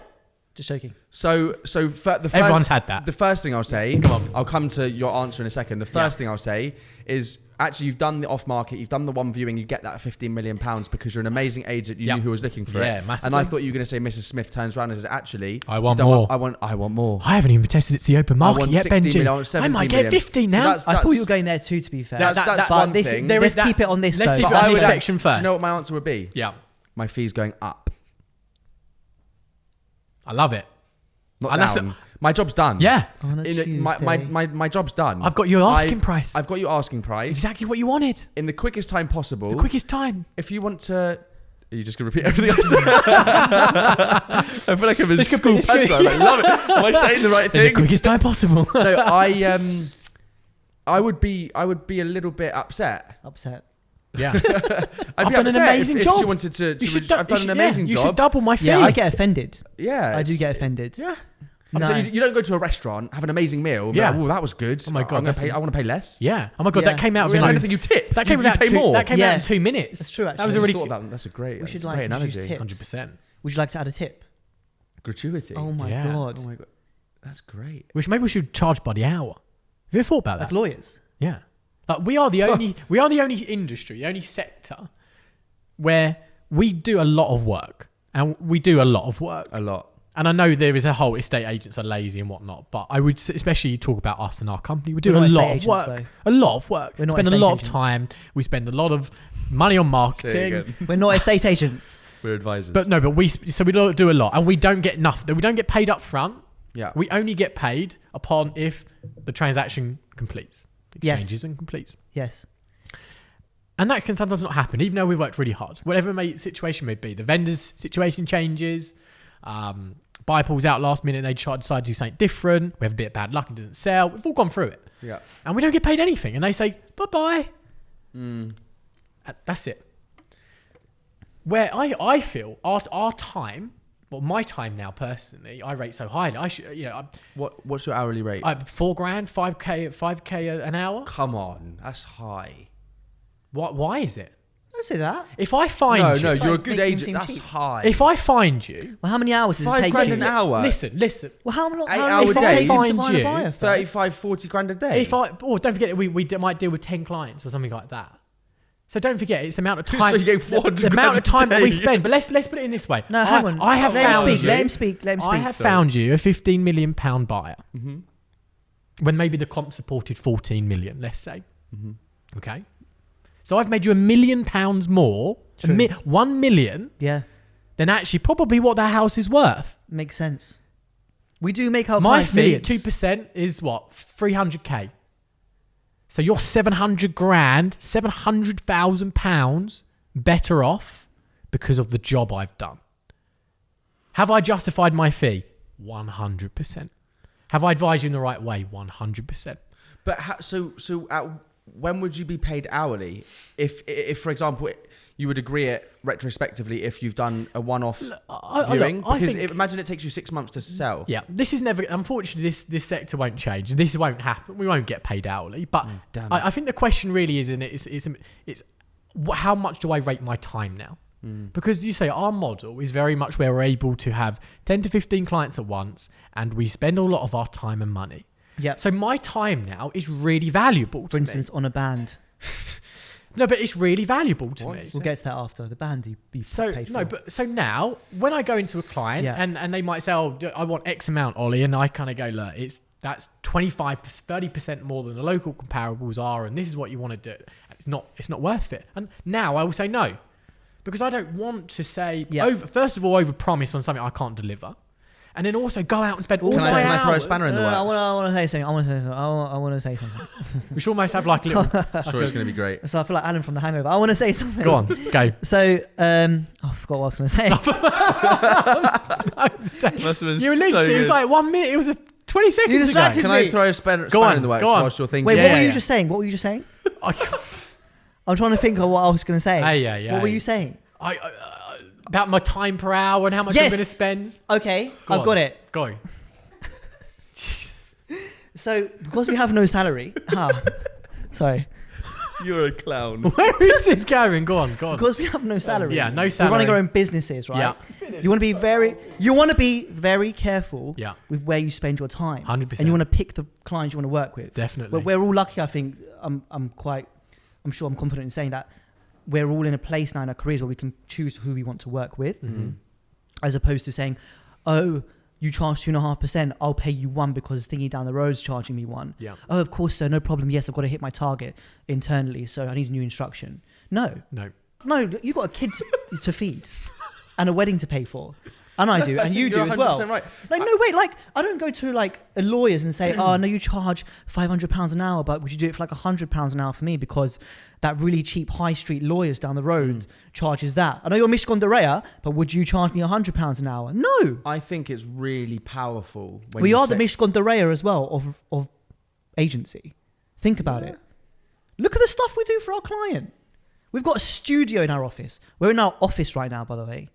Just joking. So the first, Everyone's had that. The first thing I'll say, Come on. I'll come to your answer in a second. The first thing I'll say is actually you've done the off market, you've done the one viewing, you get that £15 million because you're an amazing agent. You Yep. knew who was looking for Yeah, it. massively. And I thought you were going to say Mrs. Smith turns around and says, actually, I want you don't more. I want more. I haven't even tested it to the open I market want yet, 16 Benji. million, I want I 17 might get million. 15 So now. that's- I thought you were going there too, to be fair. That's But one this, thing. There let's is that- keep it on this. let's though. keep it But on I this would- section Do first. you know what my answer would be? Yeah. My fee's going up, I love it. not And that's down. My job's done. Yeah. On a My job's done. I've got your asking price. I've got your asking price. Exactly what you wanted. In the quickest time possible. The quickest time. If you want to... Are you just going to repeat everything I said? I feel like I'm in This could school be- this could be- pencil. I love it. Am I saying the right In the thing? quickest time possible. No, I would be a little bit upset. Upset. Yeah. I'd I've be done an upset amazing if job. she wanted to. You should I've done an amazing You job. should double my fee. Yeah, I get offended. Yeah, I do it's- get offended. Yeah. No. So you don't go to a restaurant, have an amazing meal. And Yeah. Be like, oh, that was good. Oh my God, I want to pay less. Yeah. Oh my God, Yeah. that came out Well, of if like, anything, you tip. that came you out pay more. That came Yeah. out in 2 minutes. That's true, That was actually. a really thought about that. That's a great. We should that's a like great introduce analogy. tips. 100%. Would you like to add a tip? Gratuity. Oh my Yeah. god. Oh my God, that's great. Which maybe we should charge by the hour. Have you ever thought about Like that? lawyers. Yeah. Like we are the only industry, the only sector where we do a lot of work. And we do a lot of work. A lot. And I know there is a whole estate agents are lazy and whatnot, but I would especially talk about us and our company. We do We're a not lot estate of agents, work. A lot of work. We're We not spend a estate lot agents. of time. We spend a lot of money on Say it marketing. again. We're not estate agents. We're advisors. But we don't do a lot, and we don't get nothing. We don't get paid up front. yeah. We only get paid upon if the transaction completes, Yes. exchanges and completes. Yes. And that can sometimes not happen, even though we've worked really hard. Whatever situation may be, the vendor's situation changes. Buyer pulls out last minute, and they decide to do something different. We have a bit of bad luck and it doesn't sell. We've all gone through it, Yeah. and we don't get paid anything. And they say bye bye. That's it. Where I feel our time, well, my time now personally, I rate so highly. I should, What's your hourly rate? I'm $4,000, 5K an hour. Come on, that's high. Why is it? Don't say that. If I find No, you, no, you're a like good making him agent. seem That's cheap. high. if I find you, Well, how many hours does it £5 take grand you? an hour. listen. Well, how long? 8 how hour long does it days. take you to Find find a you buyer first? 35, 40 grand a day. Don't forget we might deal with 10 clients or something like that. So don't forget it's the amount of So time. you get 400 the amount of time that we grand a day. spend. But let's put it in this way. No, hang on. I have let found him speak. you. Let him speak. Let him speak. I have found you a £15 million buyer Mm-hmm. when maybe the comp supported 14 million. Let's say, okay. So I've made you £1 million more, True. 1 million, Yeah, than actually probably what that house is worth. makes sense. We do make our My clients fee, millions. 2% is what? 300k. So you're 700 grand, 700,000 pounds better off because of the job I've done. Have I justified my fee? 100%. Have I advised you in the right way? 100%. But when would you be paid hourly? If for example, you would agree it retrospectively if you've done a one-off viewing? Because imagine it takes you 6 months to sell. Yeah, this is never. Unfortunately, this sector won't change. This won't happen. We won't get paid hourly. But damn I think the question really is in it. It's how much do I rate my time now? Because you say our model is very much where we're able to have 10 to 15 clients at once, and we spend a lot of our time and money. Yeah. So my time now is really valuable to For instance, on a band. No, but it's really valuable to me. We'll get to that after. The band you be So paid for. no, but so now when I go into a client Yeah. and they might say, "Oh, I want X amount, Ollie," and I kind of go, "Look, that's 25, 30% more than the local comparables are, and this is what you want to do. It's not worth it." And now I will say no, because I don't want to say first of all over promise on something I can't deliver, and then also go out and spend all Can my I throw a hours. spanner in the No, works? I want to say something. I want to say something. We should almost have like a little. Sure, it's going to be great. So I feel like Alan from The Hangover. I want to say something. Go on, go. So, I forgot what I was going to say. Must have been You literally, it was like 1 minute. It was 20 seconds You ago. distracted Can me. I throw a spanner on, in the works go on. whilst you're thinking? Wait, Yeah, what were yeah, you yeah. just saying? What were you just saying? I- I'm trying to think of what I was going to say. Yeah. What were you saying? About my time per hour and how much I'm Yes. going to spend. Okay, Go I've on. got it. Go. So, because we have no salary. Sorry. You're a clown. Where is this going? Go on. Because we have no salary. Yeah, no We're salary. running our own businesses, right? Yeah. You want to be very careful Yeah. with where you spend your time. 100%. And you want to pick the clients you want to work with. Definitely. But we're all lucky, I think. I'm sure I'm confident in saying that we're all in a place now in our careers where we can choose who we want to work with, as opposed to saying, "Oh, you charge 2.5%. I'll pay you 1 because thingy down the road is charging me 1. Yeah. Oh, of course, sir. No problem. Yes, I've got to hit my target internally, so I need a new instruction. No, No. you've got a kid to feed and a wedding to pay for. And I do, and you do You're as well. 100% right. Like, no, wait, like, I don't go to like a lawyer's and say, "Oh, no, you charge £500 an hour, but would you do it for like £100 an hour for me because that really cheap high street lawyers down the road charges that. I know you're Mishkon Derea, but would you charge me £100 an hour?" No. I think it's really powerful. When We you are say, the Mishkon Derea as well of agency. Think about it. Look at the stuff we do for our client. We've got a studio in our office. We're in our office right now, by the way.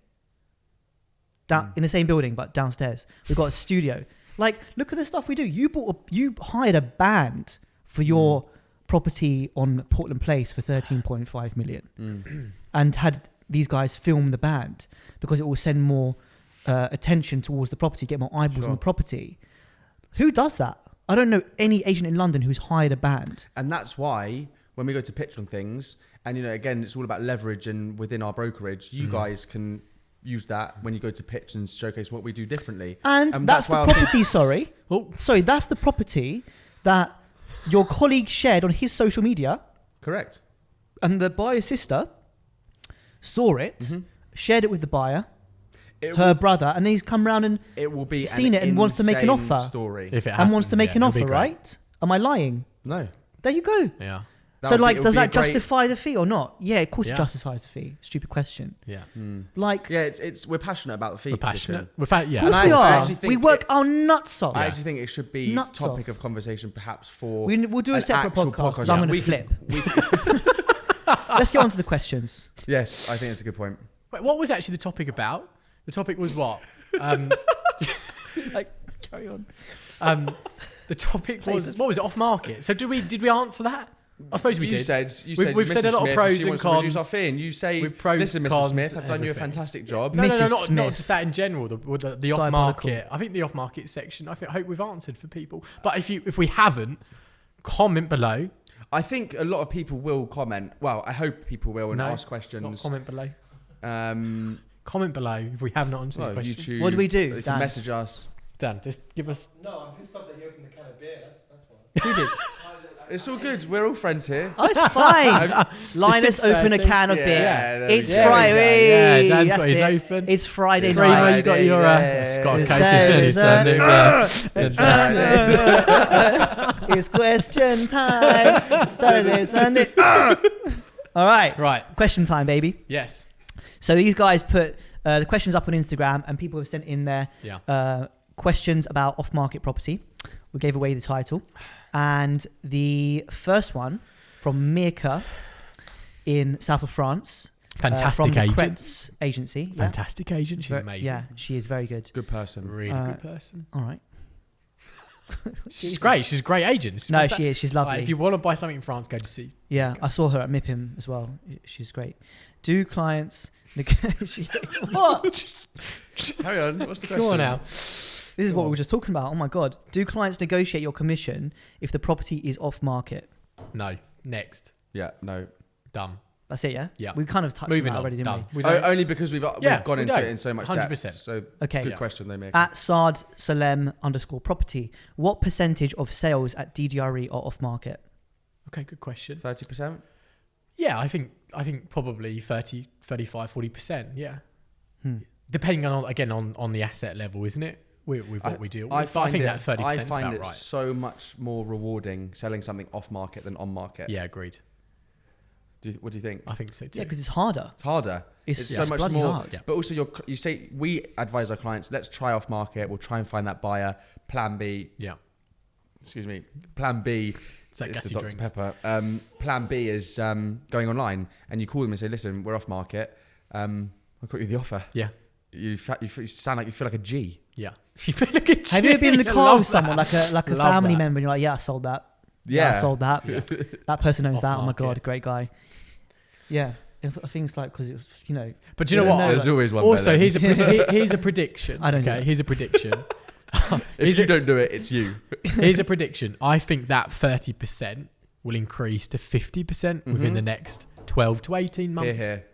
Down in the same building, but downstairs. We've got a studio. Like, look at the stuff we do. You hired a band for your property on Portland Place for 13.5 million, and had these guys film the band because it will send more attention towards the property, get more eyeballs on the property. Who does that? I don't know any agent in London who's hired a band. And that's why when we go to pitch on things, and again, it's all about leverage, and within our brokerage, you guys can use that when you go to pitch and showcase what we do differently. And that's the property, sorry, that's the property that your colleague shared on his social media. Correct. And the buyer's sister saw it, shared it with the buyer, her brother, and then he's come around and it will be seen it and wants to make an offer. Story. If it and happens, wants to make an it'll be offer, great. right? Am I lying? No. There you go. Yeah. So, like, does that justify the fee or not? Yeah, of course it justifies the fee. Stupid question. Yeah. Like, yeah, we're passionate about the fee. We're passionate. Position. Yeah. of course And we I are. actually think We work our nuts off. I actually think it should be Nuts topic of conversation, perhaps for We'll do a an separate actual podcast. 'cause Yeah. I'm going We to could- flip. Let's get on to the questions. Yes, I think that's a good point. Wait, what was actually the topic about? The topic was what? Like, carry on. The topic was, what was it? Off market. So did we answer that? I suppose we You did. said We've Mrs. said a lot of Smith, pros she and wants to reduce cons. our fee, and you say, With pros, listen, Mrs. cons, Smith, I've done you a everything. fantastic job. No, Mrs. not Smith. just that in general. The off Diabolical. market. I think the off market section. I hope we've answered for people. But if we haven't, comment below. I think a lot of people will comment. Well, I hope people will and ask Not questions. comment below. Um, Comment below if we have not answered well, the question. YouTube. What do we do, You can Dan? message us. Dan, just give us. No, I'm pissed off that he opened the can of beer. That's why. Who did? It's all good. We're all friends here. Oh, it's fine. Linus, It's open a 6:30. can of Yeah, beer. there we It's go. Friday. Yeah, Dan's That's got his it. open. It's Friday It's Remo, night. you got your Scott It's Coates It's question time. Saturday, Sunday. All right. Right. Question time, baby. Yes. So these guys put the questions up on Instagram, and people have sent in their Yeah. questions about off-market property. We gave away the title. And the first one from Mirka in south of France. Fantastic from the agent. Kretz agency. Yeah. Fantastic agent. She's amazing. Yeah, she is very good. Good person. Really good person. All right. She's great. She's a great agent. She's No, fantastic. she is. She's lovely. Like, if you want to buy something in France, go to see. Yeah, I saw her at MIPIM as well. She's great. Do clients negotiate? What? Carry on. What's the question? Go on now. This is what we were just talking about. Oh my God. Do clients negotiate your commission if the property is off market? No. Next. Yeah, no. Done. That's it, yeah? Yeah. We kind of touched Moving on that on. already, didn't Done. we? We don't- Only because we've Yeah, gone we into don't. it in so much 100%. depth. So Okay. good Yeah. question they make. At Saad Salem _property, what percentage of sales at DDRE are off market? Okay, good question. 30%? Yeah, I think probably 30, 35, 40%. Yeah. Depending on the asset level, isn't it? With what we do. I But think that 30% I is find about it right. so much more rewarding selling something off market than on market. Yeah, agreed. What do you think? I think so too. Yeah, because it's harder. It's harder. It's so much bloody more. hard. Yeah. But also, you say we advise our clients, let's try off market. We'll try and find that buyer. Plan B. Yeah. Excuse me. Plan B. It's that It's the gassy Dr. drinks. Pepper. Plan B is going online, and you call them and say, "Listen, we're off market. I've got you the offer." Yeah. You sound like you feel like a G. Yeah. You feel like a Have you ever been in the I car love with someone, like a Love family that. member, and you're like, yeah, I sold that. I sold that. Yeah. That person owns Off that. Oh my market. God, great guy. Yeah. I think it's like, because it was, But do you know I don't what? know, There's always one. Also, better. here's a prediction. I don't do Okay, that. here's a prediction. if you don't do it, it's you. Here's a prediction. I think that 30% will increase to 50% within the next 12 to 18 months. Here.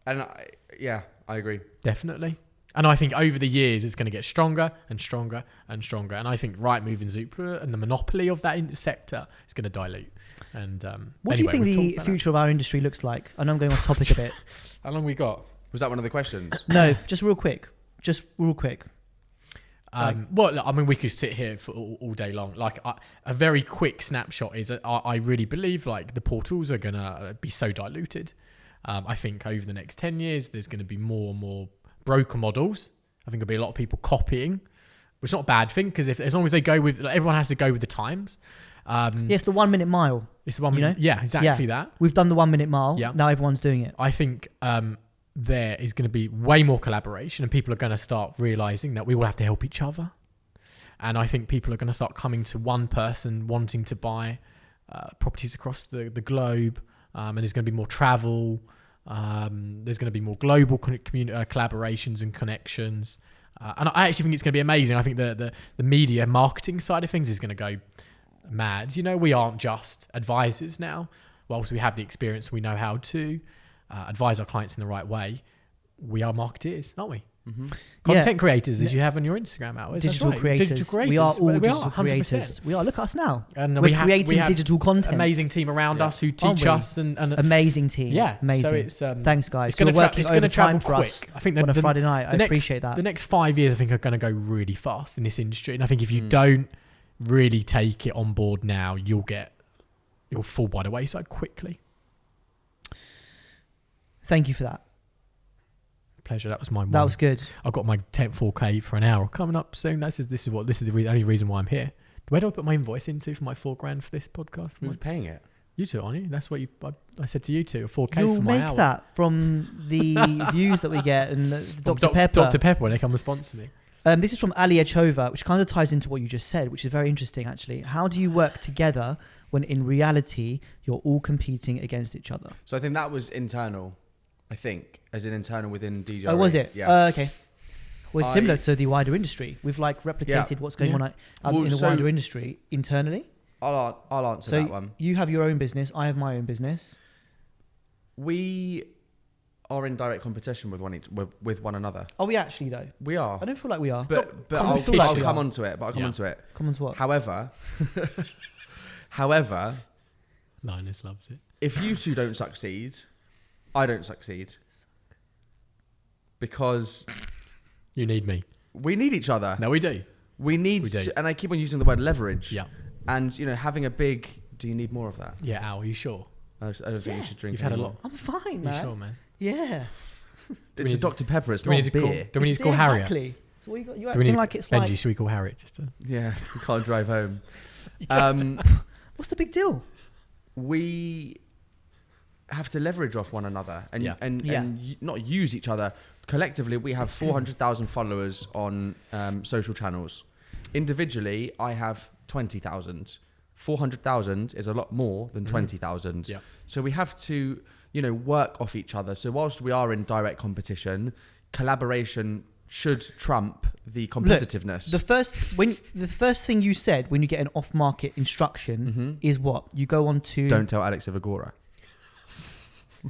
And I agree. Definitely. And I think over the years, it's going to get stronger and stronger and stronger. And I think Rightmove and Zoopla and the monopoly of that sector is going to dilute. And what do you think the future of our industry looks like? I know I'm going off topic a bit. How long we got? Was that one of the questions? No, just real quick. Well, look, I mean, we could sit here for all day long. Like a very quick snapshot is I really believe like the portals are going to be so diluted. I think over the next 10 years, there's going to be more and more broker models. I think there'll be a lot of people copying, which is not a bad thing because as long as they go with, like, everyone has to go with the times. It's the 1 minute mile. It's the 1 minute. Yeah, exactly that. We've done the 1 minute mile. Yeah. Now everyone's doing it. I think there is going to be way more collaboration and people are going to start realizing that we all have to help each other. And I think people are going to start coming to one person wanting to buy properties across the globe. And there's going to be more travel. There's going to be more global collaborations and connections. And I actually think it's going to be amazing. I think the media marketing side of things is going to go mad. You know, we aren't just advisors now. Whilst we have the experience, we know how to advise our clients in the right way. We are marketeers, aren't we? Mm-hmm. Content creators, as you have on your Instagram hours. Digital creators. We are all digital creators. We are. Look at us now. And we're creating digital content. Amazing team around us who teach us. And amazing team. Yeah. Amazing. So it's, thanks, guys. It's going to travel quick. I think on a Friday night. I appreciate that. The next 5 years, I think, are going to go really fast in this industry. And I think if you don't really take it on board now, you'll fall by the wayside quickly. Thank you for that. Pleasure. That was my one. That was good. I've got my 4K for an hour coming up soon. This is the only reason why I'm here. Where do I put my invoice into for my $4,000 for this podcast? Who's paying it? You two, aren't you? That's what I said to you two. 4K You'll for my hour. make that from the views that we get and Dr. Pepper. Dr. Pepper when they come to sponsor me. This is from Ali Echova, which kind of ties into what you just said, which is very interesting, actually. How do you work together when in reality you're all competing against each other? So I think that was internal. I think, as in internal within DJ. Oh, was it? Yeah. Okay. Well, it's similar to the wider industry. We've replicated what's going on in the wider industry internally. I'll answer that one. You have your own business. I have my own business. We are in direct competition with one another. Are we actually, though? We are. I don't feel like we are. But I'll come on to it. Come on to what? However, Linus loves it. if you two don't succeed, I don't succeed. Because you need me. We need each other. No, we do. We need to, and I keep on using the word leverage. Yeah. And, having a big, do you need more of that? Yeah, Al, are you sure? I don't think you should drink. You've had a lot. I'm fine, Are man. you sure, man? Yeah. It's a Dr. Pepper. It's do we not need to beer. do we need to call Harriet? Exactly. So what you got? You're Do we acting need, like it's Benji, like... should we call Harriet? Yeah, we can't drive home. What's the big deal? We have to leverage off one another and not use each other. Collectively, we have 400,000 followers on social channels. Individually, I have 20,000. 400,000 is a lot more than 20,000. Yeah. So we have to, work off each other. So whilst we are in direct competition, collaboration should trump the competitiveness. Look, the first thing you said when you get an off-market instruction is what? You go on to... Don't tell Alex Evagora.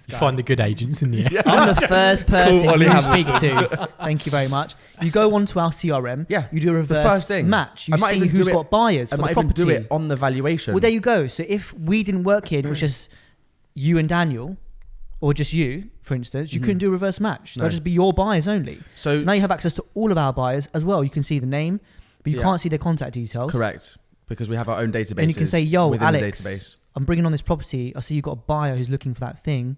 You find the good agents in the end. I'm the first person Oli you speak to. Thank you very much. You go on to our CRM. Yeah. You do a reverse first thing. match. You see who's got buyers for I the might property. even do it on the valuation. Well, there you go. So if we didn't work here and it was just you and Daniel, or just you, for instance, you couldn't do a reverse match. So No. it'll just be your buyers only. So now you have access to all of our buyers as well. You can see the name, but you can't see their contact details. Correct. Because we have our own databases. And you can say, yo, within Alex, the database. I'm bringing on this property. I see you've got a buyer who's looking for that thing.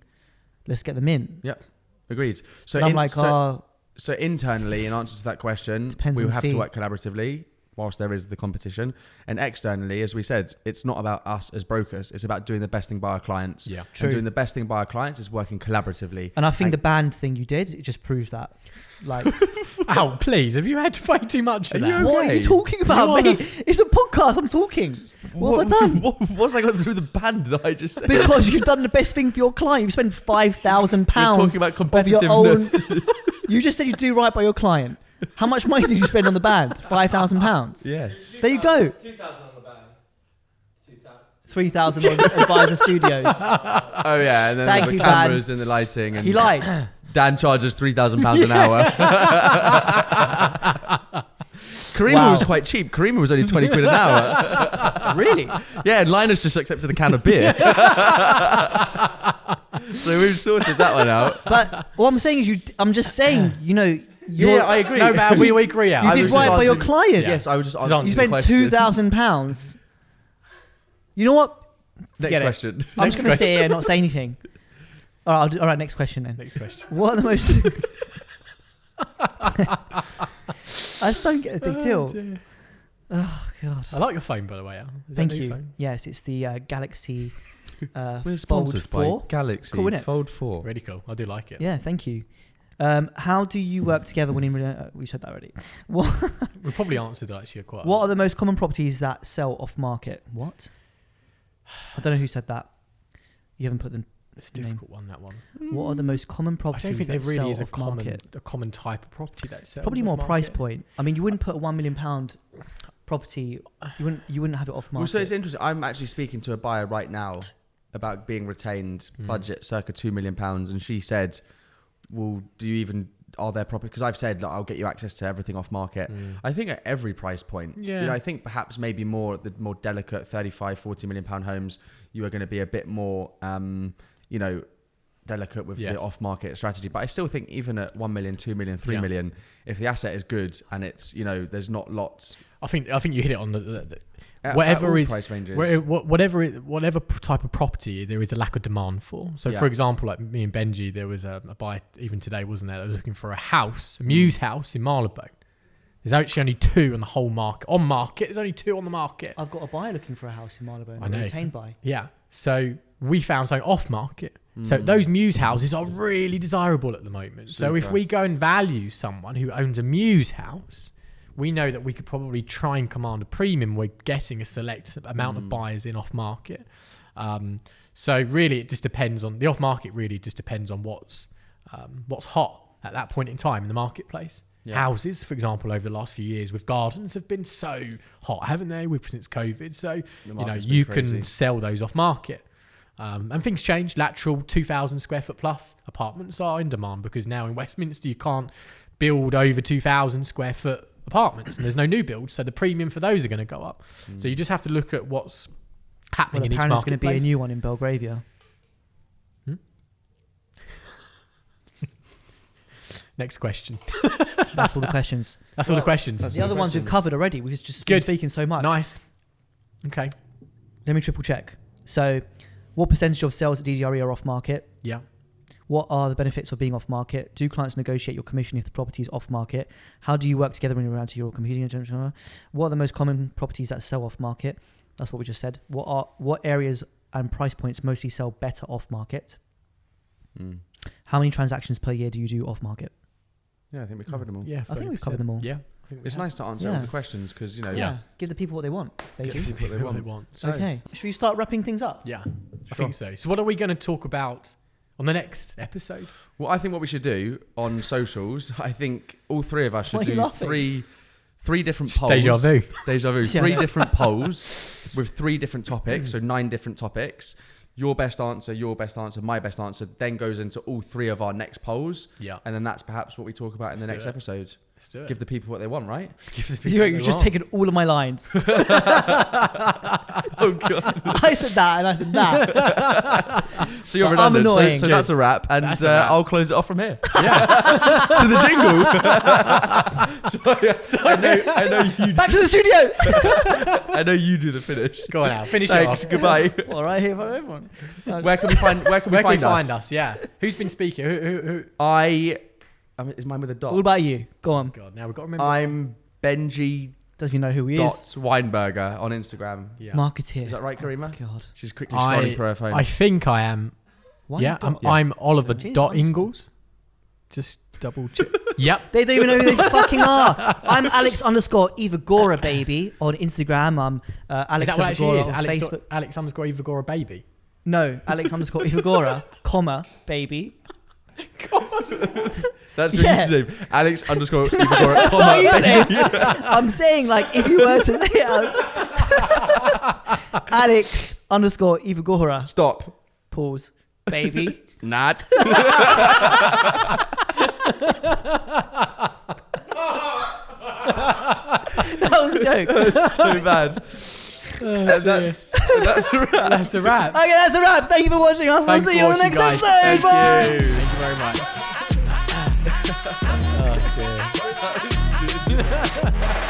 Let's get them in. Yep. Agreed. So And I'm like, so internally, in answer to that question, Depends we on will have fee. to work collaboratively whilst there is the competition. And externally, as we said, it's not about us as brokers. It's about doing the best thing by our clients. Yeah. True. And doing the best thing by our clients is working collaboratively. And I think the band thing you did, it just proves that. Like, Al, please, have you had to pay too much for Are that? you what are you okay? talking about, mate? It's a podcast. I'm talking. What have I done? What's I got through the band that I just said? Because you've done the best thing for your client. You spent £5,000 We're talking about of your own. competitiveness. You just said you do right by your client. How much money did you spend on the band? £5,000. Yes. There you go. 2,000 on the band. 2,000. 3,000 on Advisor Studios. Oh yeah, and then Thank the you, cameras and the lighting. And He lied. Dan charges £3,000 an hour. Karima Wow. was quite cheap. Karima was only 20 quid an hour. Really? Yeah, and Linus just accepted a can of beer. So we've sorted that one out. But what I'm saying is, I'm just saying, Yeah, I agree. No, man, we agree, Al. you I did was just right by your answering- client. Yes, I was just Just answering You the spent question. £2,000. You know what? Next Forget it. question. I'm just going to sit here and not say anything. All right, next question then. Next question. What are the most... I just don't get the big deal. dear. Oh, God. I like your phone, by the way, Al. Is that Thank a new you. phone? Yes, it's the Galaxy We're Fold sponsored 4. by Galaxy Cool, innit? Fold 4. Really cool. I do like it. Yeah, thank you. How do you work together when in? We said that already. What? We probably answered actually quite. What are the most common properties that sell off market? What? I don't know who said that. You haven't put the. It's a difficult one. That one. What are the most common I properties don't think that there really sell is a off market? common type of property that sells. Probably off more price market. point. I mean, you wouldn't put a £1 million property. You wouldn't have it off market. Well, so it's interesting. I'm actually speaking to a buyer right now about being retained budget circa £2 million, and she said, "Well, are there properties?" Because I've said, like, I'll get you access to everything off market. I think at every price point. Yeah. I think perhaps maybe the more delicate 35, 40 million pound homes, you are going to be a bit more, delicate with the off market strategy. But I still think even at 1 million, 2 million, 3 million, if the asset is good and it's, there's not lots. I think you hit it on the whatever is price ranges. Whatever type of property there is a lack of demand for. So for example, like me and Benji, there was a buyer even today, wasn't there? That was looking for a Muse house in Marylebone. There's actually only 2 on the whole market. On market, there's only 2 on the market. I've got a buyer looking for a house in Marylebone. I know. Retained by. Yeah. So we found something off market. So those Muse houses are really desirable at the moment. So if we go and value someone who owns a Muse house, we know that we could probably try and command a premium. We're getting a select amount of buyers in off market. So really, it just depends on the off market. Really, just depends on what's hot at that point in time in the marketplace. Yeah. Houses, for example, over the last few years with gardens have been so hot, haven't they? Since COVID, so you can sell those off market. And things change. Lateral 2,000 square foot plus apartments are in demand because now in Westminster you can't build over 2,000 square foot apartments and there's no new builds, so the premium for those are going to go up. So you just have to look at what's happening in each marketplace. Apparently there's going to be a new one in Belgravia. Next question. That's all the questions. That's all the questions. The other ones we've covered already. We've just been speaking so much. Nice. Okay. Let me triple check. So, what percentage of sales at DDRE are off market? Yeah. What are the benefits of being off market? Do clients negotiate your commission if the property is off market? How do you work together when you're around to your competing agent? What are the most common properties that sell off market? That's what we just said. What areas and price points mostly sell better off market? How many transactions per year do you do off market? Yeah, I think we covered them all. Yeah, I think we've covered them all. Yeah. It's nice to answer all the questions because, Give the people what they want. Give the people what they want. Okay. Should we start wrapping things up? Yeah, I think so. So what are we going to talk about on the next episode? Well, I think what we should do on socials, I think all 3 of us should do three different polls. Deja vu. Yeah. 3 different polls with 3 different topics, so 9 different topics. Your best answer, my best answer, then goes into all 3 of our next polls. Yeah. And then that's perhaps what we talk about in the next episode. Let's do it. Give the people what they want, right? Give the people You've just taken all of my lines. Oh, God. I said that and I said that. So you're redundant. So that's a wrap. And I'll close it off from here. Yeah. To the jingle. Sorry. I know you do. Back to the studio. I know you do the finish. Go on now. Finish Thanks. it off. Goodbye. All right, here for everyone. Where can we find us? Yeah. Who's been speaking? Who? Is mine with a dot? What about you? Go on. God, now we've got to remember. I'm Benji. Doesn't even know who he is. Weinberger on Instagram. Yeah. Marketeer. Is that right, Karima? God. She's quickly scrolling through her phone. I think I am. I'm Oliver Ingalls. Just double check. Yep. They don't even know who they fucking are. I'm Alex_Evagora baby on Instagram. I'm Alex Is that what actually is? on Facebook. Alex_Evagora baby. No, Alex_Evagora, comma baby. That's your username. Alex_Evagora, comma baby. I'm saying, like, if you were to say it as Alex_Evagora. Stop. Pause. Baby. Not. That was a joke. That was so bad. And that's a wrap. That's a wrap. Okay, that's a wrap. Thank you for watching us. We'll see you on the next episode. Thank Bye. you. Thank you very much. Oh, dear.